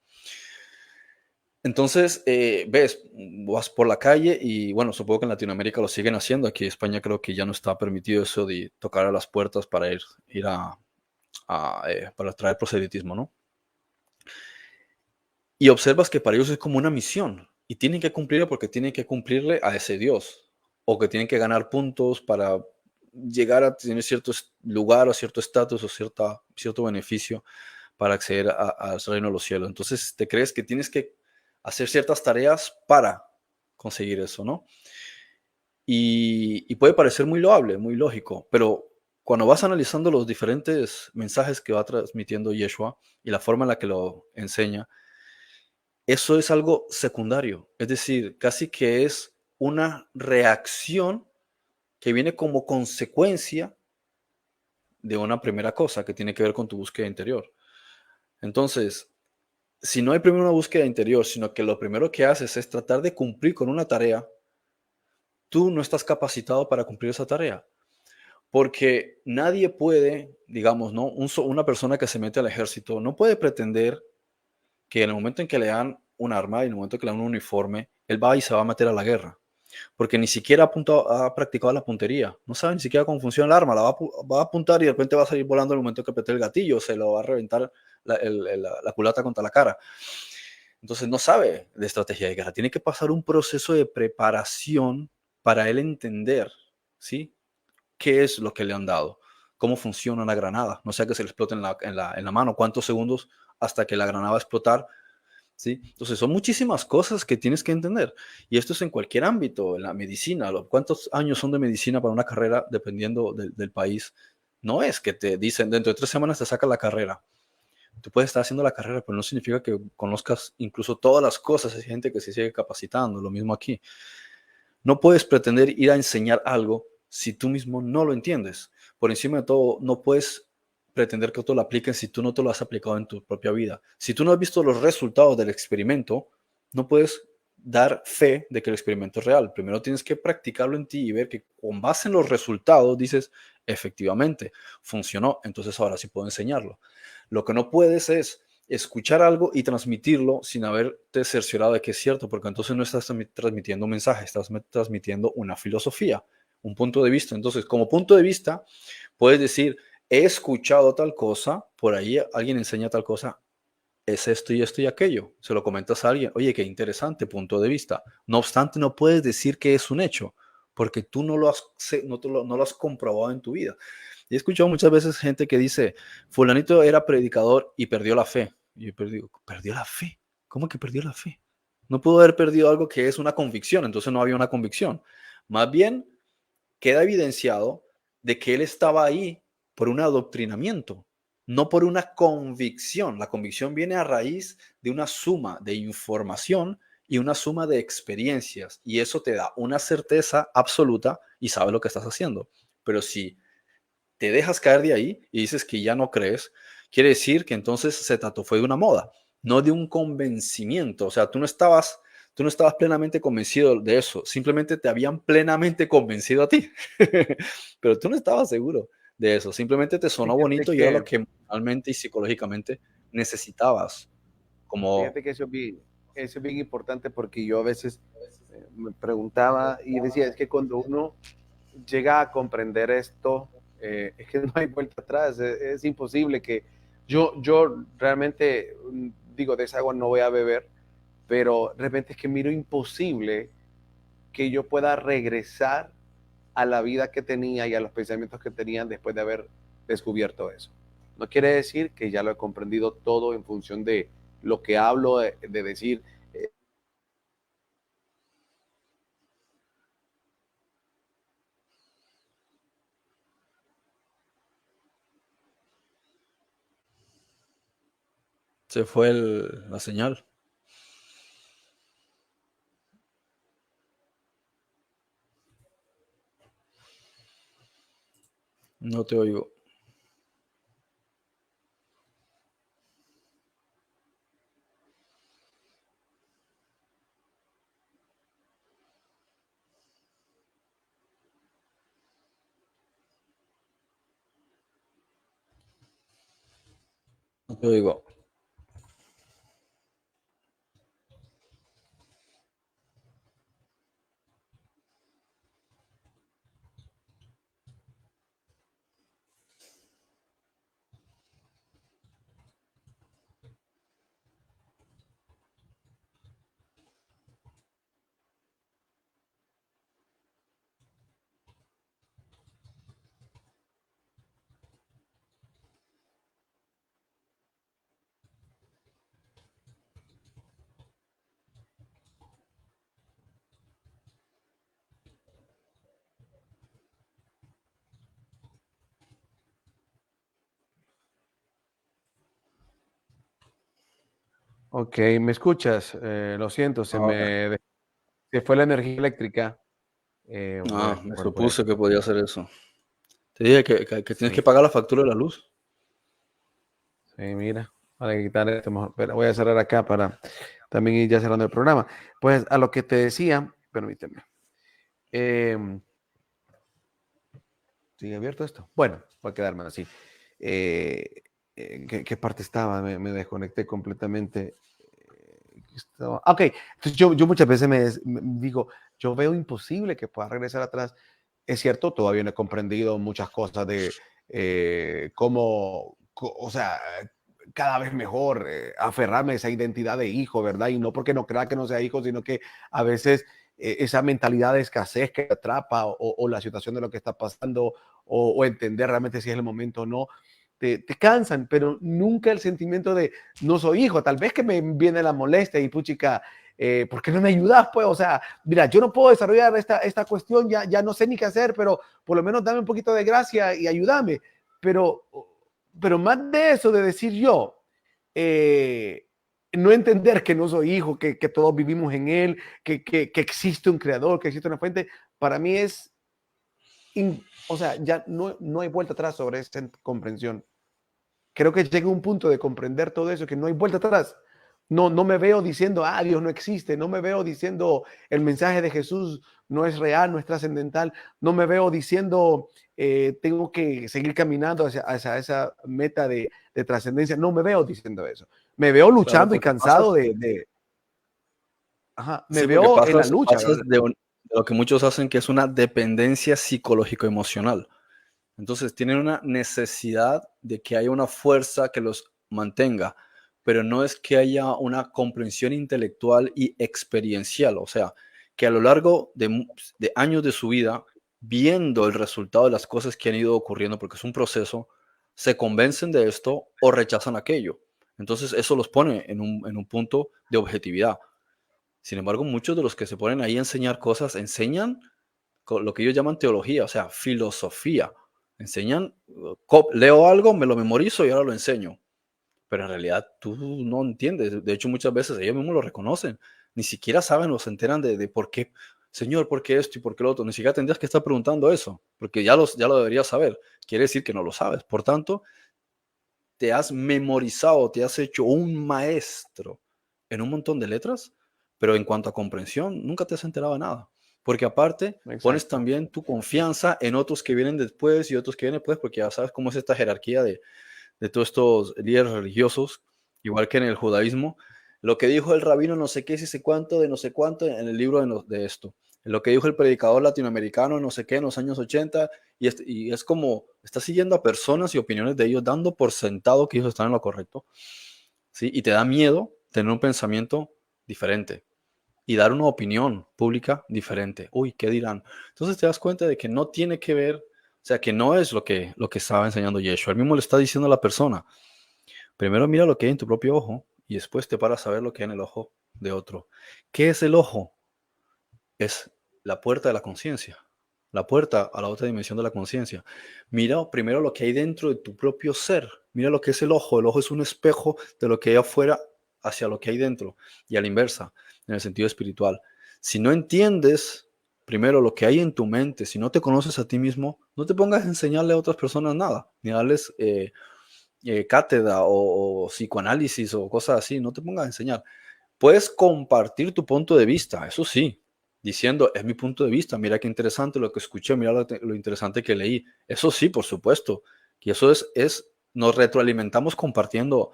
Entonces, ves, vas por la calle y bueno, supongo que en Latinoamérica lo siguen haciendo. Aquí en España creo que ya no está permitido eso de tocar a las puertas para ir para traer proselitismo, ¿no? Y observas que para ellos es como una misión y tienen que cumplirla porque tienen que cumplirle a ese Dios o que tienen que ganar puntos para llegar a tener cierto lugar o cierto estatus o cierto beneficio para acceder al reino de los cielos. Entonces te crees que tienes que hacer ciertas tareas para conseguir eso, ¿no? Y puede parecer muy loable, muy lógico, pero cuando vas analizando los diferentes mensajes que va transmitiendo Yeshua y la forma en la que lo enseña, eso es algo secundario. Es decir, casi que es una reacción que viene como consecuencia de una primera cosa que tiene que ver con tu búsqueda interior. Entonces, si no hay primero una búsqueda interior, sino que lo primero que haces es tratar de cumplir con una tarea, tú no estás capacitado para cumplir esa tarea. Porque nadie puede, digamos, ¿no? Una persona que se mete al ejército no puede pretender que en el momento en que le dan un arma y en el momento en que le dan un uniforme, él va y se va a meter a la guerra. Porque ni siquiera ha practicado la puntería. No sabe ni siquiera cómo funciona el arma. Va a apuntar y de repente va a salir volando en el momento que apriete el gatillo. Se lo va a reventar la culata contra la cara. Entonces no sabe de estrategia de guerra. Tiene que pasar un proceso de preparación para él entender, ¿sí? ¿Qué es lo que le han dado? ¿Cómo funciona una granada? No sea que se le explote en la mano. ¿Cuántos segundos hasta que la granada va a explotar? ¿Sí? Entonces son muchísimas cosas que tienes que entender. Y esto es en cualquier ámbito, en la medicina. ¿Cuántos años son de medicina para una carrera dependiendo del país? No es que te dicen, dentro de 3 semanas te sacas la carrera. Tú puedes estar haciendo la carrera, pero no significa que conozcas incluso todas las cosas. Hay gente que se sigue capacitando, lo mismo aquí. No puedes pretender ir a enseñar algo si tú mismo no lo entiendes. Por encima de todo, no puedes pretender que otro lo apliquen si tú no te lo has aplicado en tu propia vida. Si tú no has visto los resultados del experimento, no puedes dar fe de que el experimento es real. Primero tienes que practicarlo en ti y ver que con base en los resultados dices, efectivamente, funcionó, entonces ahora sí puedo enseñarlo. Lo que no puedes es escuchar algo y transmitirlo sin haberte cerciorado de que es cierto, porque entonces no estás transmitiendo un mensaje, estás transmitiendo una filosofía, un punto de vista. Entonces, como punto de vista, puedes decir, he escuchado tal cosa, por ahí alguien enseña tal cosa, es esto y aquello. Se lo comentas a alguien, oye, qué interesante punto de vista. No obstante, no puedes decir que es un hecho, porque tú no lo no lo has comprobado en tu vida. Y he escuchado muchas veces gente que dice, fulanito era predicador y perdió la fe. Y yo digo, ¿perdió la fe? ¿Cómo que perdió la fe? No pudo haber perdido algo que es una convicción, entonces no había una convicción. Más bien, queda evidenciado de que él estaba ahí por un adoctrinamiento, no por una convicción. La convicción viene a raíz de una suma de información y una suma de experiencias, y eso te da una certeza absoluta y sabes lo que estás haciendo. Pero si te dejas caer de ahí y dices que ya no crees, quiere decir que entonces se trató fue de una moda, no de un convencimiento. O sea, tú no estabas plenamente convencido de eso, simplemente te habían plenamente convencido a ti, pero tú no estabas seguro de eso, simplemente te sonó Fíjate bonito y era lo que, que emocionalmente y psicológicamente necesitabas. Como, fíjate que eso es bien importante porque yo a veces me preguntaba y decía, es que cuando uno llega a comprender esto, es que no hay vuelta atrás, es imposible que yo realmente digo, de esa agua no voy a beber, pero de repente es que miro imposible que yo pueda regresar a la vida que tenía y a los pensamientos que tenían después de haber descubierto eso. No quiere decir que ya lo he comprendido todo en función de lo que hablo, de decir, se fue la señal, no te oigo, no te oigo, ok, ¿me escuchas? Lo siento, ahora. se fue la energía eléctrica. Ah, me Por ahí. supuse que podía hacer eso. Te dije que tienes Sí, que pagar la factura de la luz. sí, mira, para quitar esto mejor. Pero voy a cerrar acá para también ir ya cerrando el programa. Pues a lo que te decía, permíteme. Eh, ¿Sigue abierto esto? Bueno, voy a quedarme así. ¿Qué parte estaba? Me desconecté completamente. Ok, entonces yo muchas veces me digo, yo veo imposible que pueda regresar atrás. Es cierto, todavía no he comprendido muchas cosas de o sea, cada vez mejor aferrarme a esa identidad de hijo, ¿verdad? Y no porque no crea que no sea hijo, sino que a veces esa mentalidad de escasez que atrapa o la situación de lo que está pasando o entender realmente si es el momento o no, te cansan, pero nunca el sentimiento de no soy hijo. Tal vez que me viene la molestia y puchica, ¿por qué no me ayudas? Pues, o sea, mira, yo no puedo desarrollar esta cuestión, ya no sé ni qué hacer, pero por lo menos dame un poquito de gracia y ayúdame. Pero, pero más de eso, de decir yo, eh, no entender que no soy hijo, que todos vivimos en él, que existe un creador, que existe una fuente, para mí es, o sea, ya no hay vuelta atrás sobre esa comprensión. Creo que llegué a un punto de comprender todo eso, que no hay vuelta atrás. No me veo diciendo, Dios no existe, no me veo diciendo, el mensaje de Jesús no es real, no es trascendental, no me veo diciendo, tengo que seguir caminando hacia esa meta de trascendencia, no me veo diciendo eso. Me veo Claro, luchando y porque pasas, cansado ajá, me sí, porque veo en la pasas, lucha, pasas ¿verdad? de lo que muchos hacen, que es una dependencia psicológico-emocional. Entonces tienen una necesidad de que haya una fuerza que los mantenga, pero no es que haya una comprensión intelectual y experiencial. O sea, que a lo largo de años de su vida, viendo el resultado de las cosas que han ido ocurriendo, porque es un proceso, se convencen de esto o rechazan aquello. Entonces eso los pone en un punto de objetividad. Sin embargo, muchos de los que se ponen ahí a enseñar cosas, enseñan lo que ellos llaman teología, o sea, filosofía. Enseñan, leo algo, me lo memorizo y ahora lo enseño. Pero en realidad tú no entiendes. De hecho, muchas veces ellos mismos lo reconocen. Ni siquiera saben o se enteran de por qué, Señor, por qué esto y por qué lo otro. Ni siquiera tendrías que estar preguntando eso, porque ya lo deberías saber. Quiere decir que no lo sabes. Por tanto, te has memorizado, te has hecho un maestro en un montón de letras, pero en cuanto a comprensión, nunca te has enterado de nada. Porque aparte, pones Exacto. también tu confianza en otros que vienen después y otros que vienen después, porque ya sabes cómo es esta jerarquía de todos estos líderes religiosos, igual que en el judaísmo. Lo que dijo el rabino no sé qué, si sé cuánto, de no sé cuánto, en el libro de esto. Lo que dijo el predicador latinoamericano, no sé qué, en los años 80, y es como, está siguiendo a personas y opiniones de ellos, dando por sentado que ellos están en lo correcto, ¿sí? Y te da miedo tener un pensamiento diferente y dar una opinión pública diferente. Uy, ¿qué dirán? Entonces te das cuenta de que no tiene que ver, o sea, que no es lo que estaba enseñando Yeshua. Él mismo le está diciendo a la persona, primero mira lo que hay en tu propio ojo y después te paras a ver lo que hay en el ojo de otro. ¿Qué es el ojo? Es la puerta de la conciencia, la puerta a la otra dimensión de la conciencia. Mira primero lo que hay dentro de tu propio ser. Mira lo que es el ojo. El ojo es un espejo de lo que hay afuera hacia lo que hay dentro y a la inversa, en el sentido espiritual. Si no entiendes primero lo que hay en tu mente, si no te conoces a ti mismo, no te pongas a enseñarle a otras personas nada, ni darles cátedra o psicoanálisis o cosas así, no te pongas a enseñar. Puedes compartir tu punto de vista, eso sí, diciendo, es mi punto de vista, mira qué interesante lo que escuché, mira lo interesante que leí. Eso sí, por supuesto, y eso nos retroalimentamos compartiendo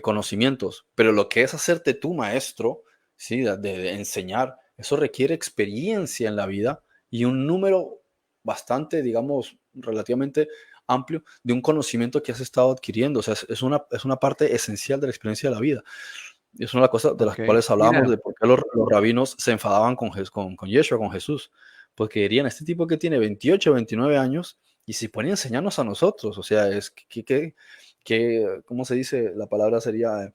conocimientos, pero lo que es hacerte tu maestro, ¿sí? De enseñar, eso requiere experiencia en la vida y un número bastante, digamos, relativamente amplio de un conocimiento que has estado adquiriendo. O sea, es una parte esencial de la experiencia de la vida. Es una de las cosas de las Ok. cuales hablábamos Mira, de por qué los rabinos se enfadaban con Yeshua, con Jesús, porque dirían, este tipo que tiene 28, 29 años y se pone a enseñarnos a nosotros, o sea, ¿cómo se dice? La palabra sería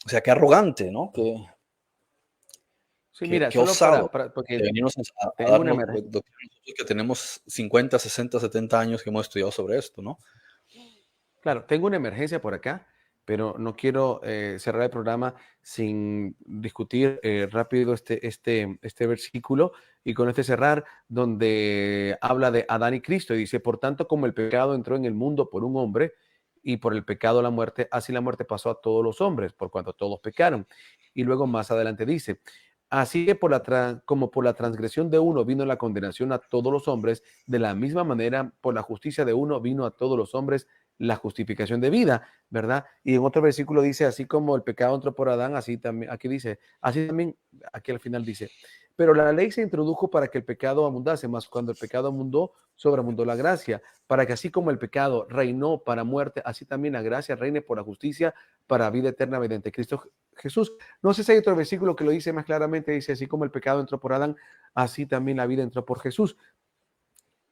o sea, qué arrogante, ¿no? sí, mira, Qué solo osado porque de venirnos a tengo una darnos emergencia. doctrina nosotros que tenemos 50, 60, 70 años que hemos estudiado sobre esto, ¿no? Claro, tengo una emergencia por acá, pero no quiero cerrar el programa sin discutir rápido este versículo y con este cerrar, donde habla de Adán y Cristo y dice, por tanto, como el pecado entró en el mundo por un hombre y por el pecado la muerte, así la muerte pasó a todos los hombres, por cuanto todos pecaron. Y luego más adelante dice, Así que como por la transgresión de uno vino la condenación a todos los hombres, de la misma manera por la justicia de uno vino a todos los hombres la justificación de vida, ¿verdad? Y en otro versículo dice, así como el pecado entró por Adán, así también, aquí dice, así también, aquí al final dice, pero la ley se introdujo para que el pecado abundase, más cuando el pecado abundó, sobreabundó la gracia, para que así como el pecado reinó para muerte, así también la gracia reine por la justicia para vida eterna mediante Cristo Jesús. No sé si hay otro versículo que lo dice más claramente, dice, así como el pecado entró por Adán, así también la vida entró por Jesús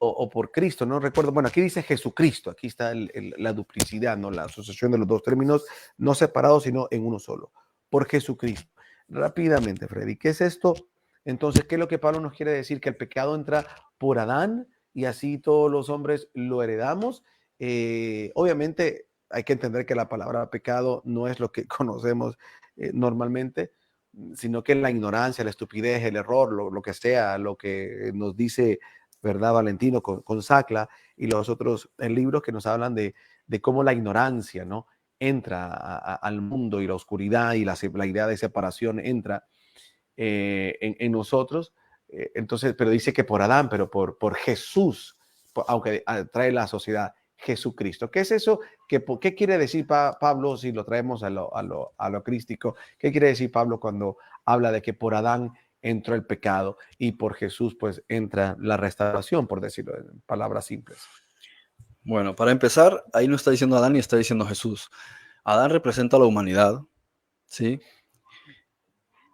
o por Cristo, no recuerdo. Bueno, aquí dice Jesucristo, aquí está la duplicidad, ¿no? La asociación de los dos términos, no separados, sino en uno solo, por Jesucristo. Rápidamente, Freddy, ¿qué es esto? Entonces, ¿qué es lo que Pablo nos quiere decir? Que el pecado entra por Adán y así todos los hombres lo heredamos. Obviamente, hay que entender que la palabra pecado no es lo que conocemos normalmente, sino que la ignorancia, la estupidez, el error, lo que sea, lo que nos dice, ¿verdad? Valentino con Sacla y los otros libros que nos hablan de cómo la ignorancia, ¿no? Entra al mundo y la oscuridad y la idea de separación entra en nosotros. Entonces, pero dice que por Adán, pero por Jesús, aunque trae la sociedad, Jesucristo. ¿Qué es eso? ¿Qué quiere decir Pablo si lo traemos a lo crístico? ¿Qué quiere decir Pablo cuando habla de que por Adán entró el pecado y por Jesús pues entra la restauración, por decirlo en palabras simples? Bueno, para empezar, ahí no está diciendo Adán ni está diciendo Jesús. Adán representa a la humanidad, ¿sí?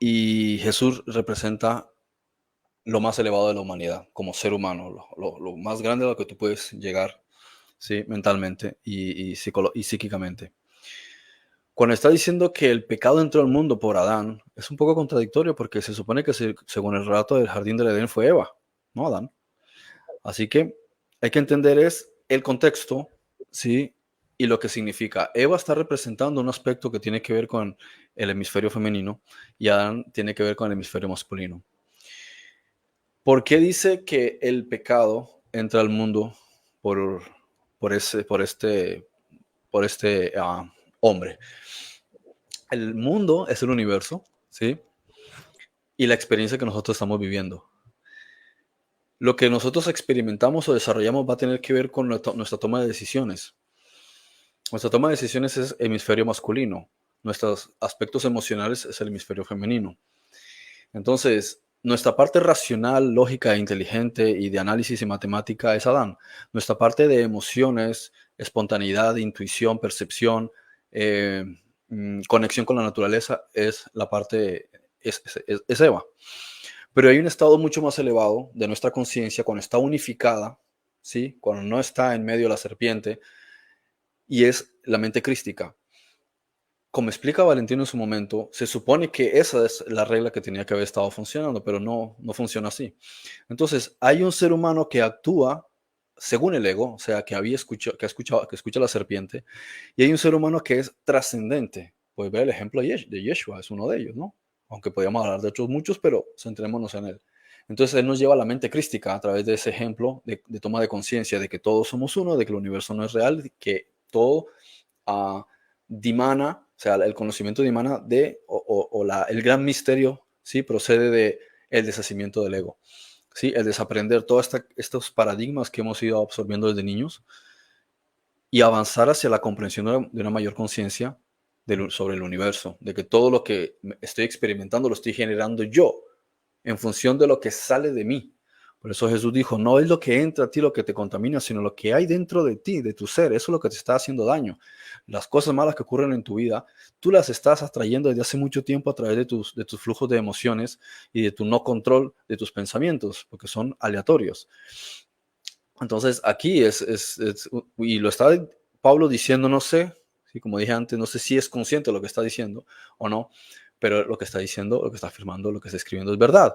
Y Jesús representa lo más elevado de la humanidad, como ser humano, lo más grande a lo que tú puedes llegar, ¿sí? Mentalmente y psíquicamente. Cuando está diciendo que el pecado entró al mundo por Adán, es un poco contradictorio porque se supone que según el relato del jardín del Edén fue Eva, no Adán. Así que hay que entender es el contexto, ¿sí? Y lo que significa. Eva está representando un aspecto que tiene que ver con el hemisferio femenino y Adán tiene que ver con el hemisferio masculino. ¿Por qué dice que el pecado entra al mundo por este hombre? El mundo es el universo, ¿sí? Y la experiencia que nosotros estamos viviendo. Lo que nosotros experimentamos o desarrollamos va a tener que ver con nuestra toma de decisiones. Nuestra toma de decisiones es hemisferio masculino. Nuestros aspectos emocionales es el hemisferio femenino. Entonces, nuestra parte racional, lógica, inteligente y de análisis y matemática es Adán. Nuestra parte de emociones, espontaneidad, intuición, percepción, conexión con la naturaleza es la parte, es Eva. Pero hay un estado mucho más elevado de nuestra conciencia cuando está unificada, ¿sí? Cuando no está en medio de la serpiente, y es la mente crística. Como explica Valentino en su momento, se supone que esa es la regla que tenía que haber estado funcionando, pero no funciona así. Entonces, hay un ser humano que actúa según el ego, o sea, que escucha la serpiente, y hay un ser humano que es trascendente. Puedes ver el ejemplo de Yeshua, es uno de ellos, ¿no? Aunque podríamos hablar de otros muchos, pero centrémonos en él. Entonces, él nos lleva a la mente crística a través de ese ejemplo de toma de conciencia de que todos somos uno, de que el universo no es real, de que todo dimana, o sea, el conocimiento dimana el gran misterio, ¿sí? Procede de el deshacimiento del ego, ¿sí? El desaprender todos estos paradigmas que hemos ido absorbiendo desde niños y avanzar hacia la comprensión de una mayor conciencia sobre el universo, de que todo lo que estoy experimentando lo estoy generando yo en función de lo que sale de mí. Por eso Jesús dijo, no es lo que entra a ti lo que te contamina, sino lo que hay dentro de ti, de tu ser. Eso es lo que te está haciendo daño. Las cosas malas que ocurren en tu vida, tú las estás atrayendo desde hace mucho tiempo a través de tus flujos de emociones y de tu no control de tus pensamientos, porque son aleatorios. Entonces aquí y lo está Pablo diciendo, no sé, ¿sí? Como dije antes, no sé si es consciente de lo que está diciendo o no, pero lo que está diciendo, lo que está afirmando, lo que está escribiendo es verdad.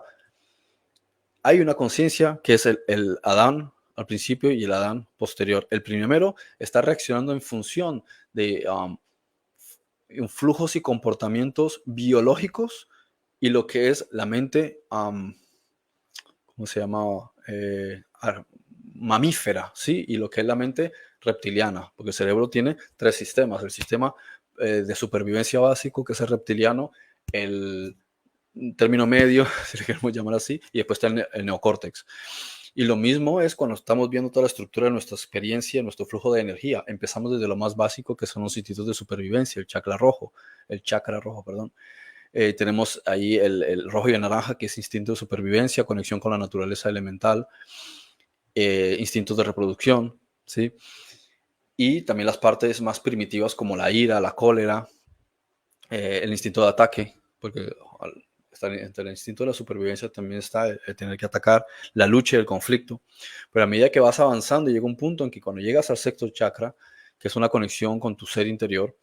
Hay una conciencia que es el Adán al principio y el Adán posterior. El primero está reaccionando en función de flujos y comportamientos biológicos y lo que es la mente, ¿cómo se llama? Mamífera, ¿sí? Y lo que es la mente reptiliana, porque el cerebro tiene 3 sistemas. El sistema de supervivencia básico, que es el reptiliano, el término medio, si le queremos llamar así, y después está el neocórtex. Y lo mismo es cuando estamos viendo toda la estructura de nuestra experiencia, nuestro flujo de energía. Empezamos desde lo más básico, que son los instintos de supervivencia, el chakra rojo, perdón. Tenemos ahí el rojo y el naranja, que es instinto de supervivencia, conexión con la naturaleza elemental, instintos de reproducción, ¿sí? Y también las partes más primitivas como la ira, la cólera, el instinto de ataque, porque entre el instinto de la supervivencia también está el tener que atacar, la lucha y el conflicto. Pero a medida que vas avanzando, llega un punto en que cuando llegas al sexto chakra, que es una conexión con tu ser interior,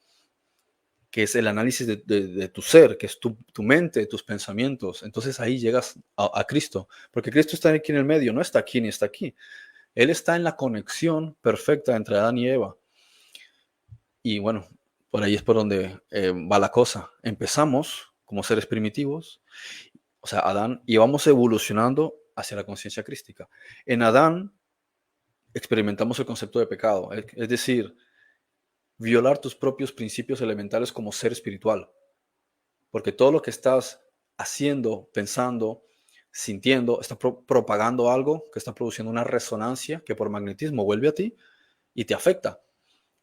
que es el análisis de tu ser, que es tu mente, tus pensamientos, entonces ahí llegas a Cristo, porque Cristo está aquí en el medio, no está aquí ni está aquí. Él está en la conexión perfecta entre Adán y Eva. Y bueno, por ahí es por donde va la cosa. Empezamos como seres primitivos, o sea, Adán, y vamos evolucionando hacia la conciencia crística. En Adán experimentamos el concepto de pecado, es decir, violar tus propios principios elementales como ser espiritual. Porque todo lo que estás haciendo, pensando, sintiendo, está propagando algo que está produciendo una resonancia que por magnetismo vuelve a ti y te afecta.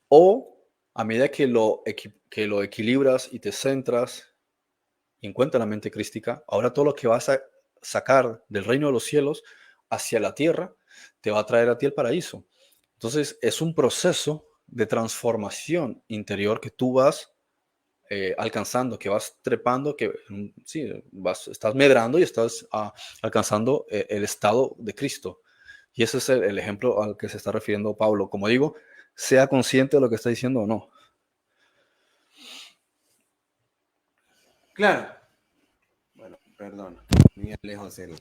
O a medida que lo equilibras y te centras y encuentras la mente crística, ahora todo lo que vas a sacar del reino de los cielos hacia la tierra te va a traer a ti el paraíso. Entonces es un proceso de transformación interior que tú vas alcanzando, que vas trepando, que sí, estás medrando y estás alcanzando el estado de Cristo. Y ese es el ejemplo al que se está refiriendo Pablo. Como digo, sea consciente de lo que está diciendo o no. Claro. Bueno, perdón. Tenía lejos el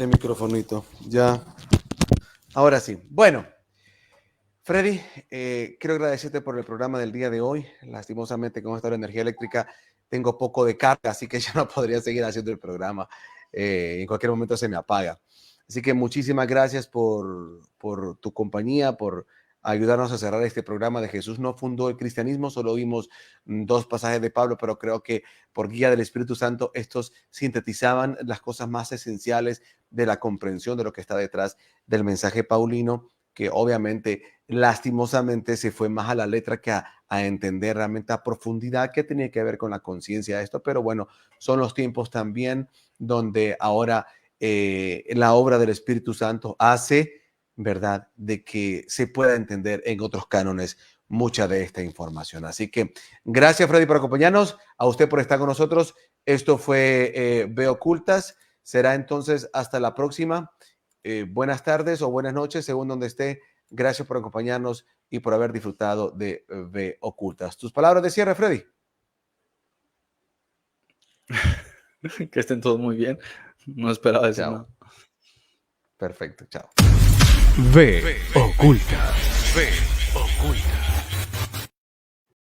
microfonito. Ya. Ahora sí. Bueno. Freddy, quiero agradecerte por el programa del día de hoy. Lastimosamente, con esta energía eléctrica tengo poco de carga, así que ya no podría seguir haciendo el programa. En cualquier momento se me apaga. Así que muchísimas gracias por tu compañía, por ayudarnos a cerrar este programa de Jesús no fundó el cristianismo. Solo vimos 2 pasajes de Pablo, pero creo que por guía del Espíritu Santo estos sintetizaban las cosas más esenciales de la comprensión de lo que está detrás del mensaje paulino, que obviamente, lastimosamente, se fue más a la letra que a entender realmente a profundidad qué tenía que ver con la conciencia de esto. Pero bueno, son los tiempos también donde ahora la obra del Espíritu Santo hace, ¿verdad?, de que se pueda entender en otros cánones mucha de esta información. Así que gracias, Freddy, por acompañarnos, a usted por estar con nosotros. Esto fue Ve Ocultas. Será entonces hasta la próxima. Buenas tardes o buenas noches, según donde esté. Gracias por acompañarnos y por haber disfrutado de Ve Ocultas. Tus palabras de cierre, Freddy. Que estén todos muy bien. No esperaba decir nada. Perfecto, chao. Ve Ocultas. Ve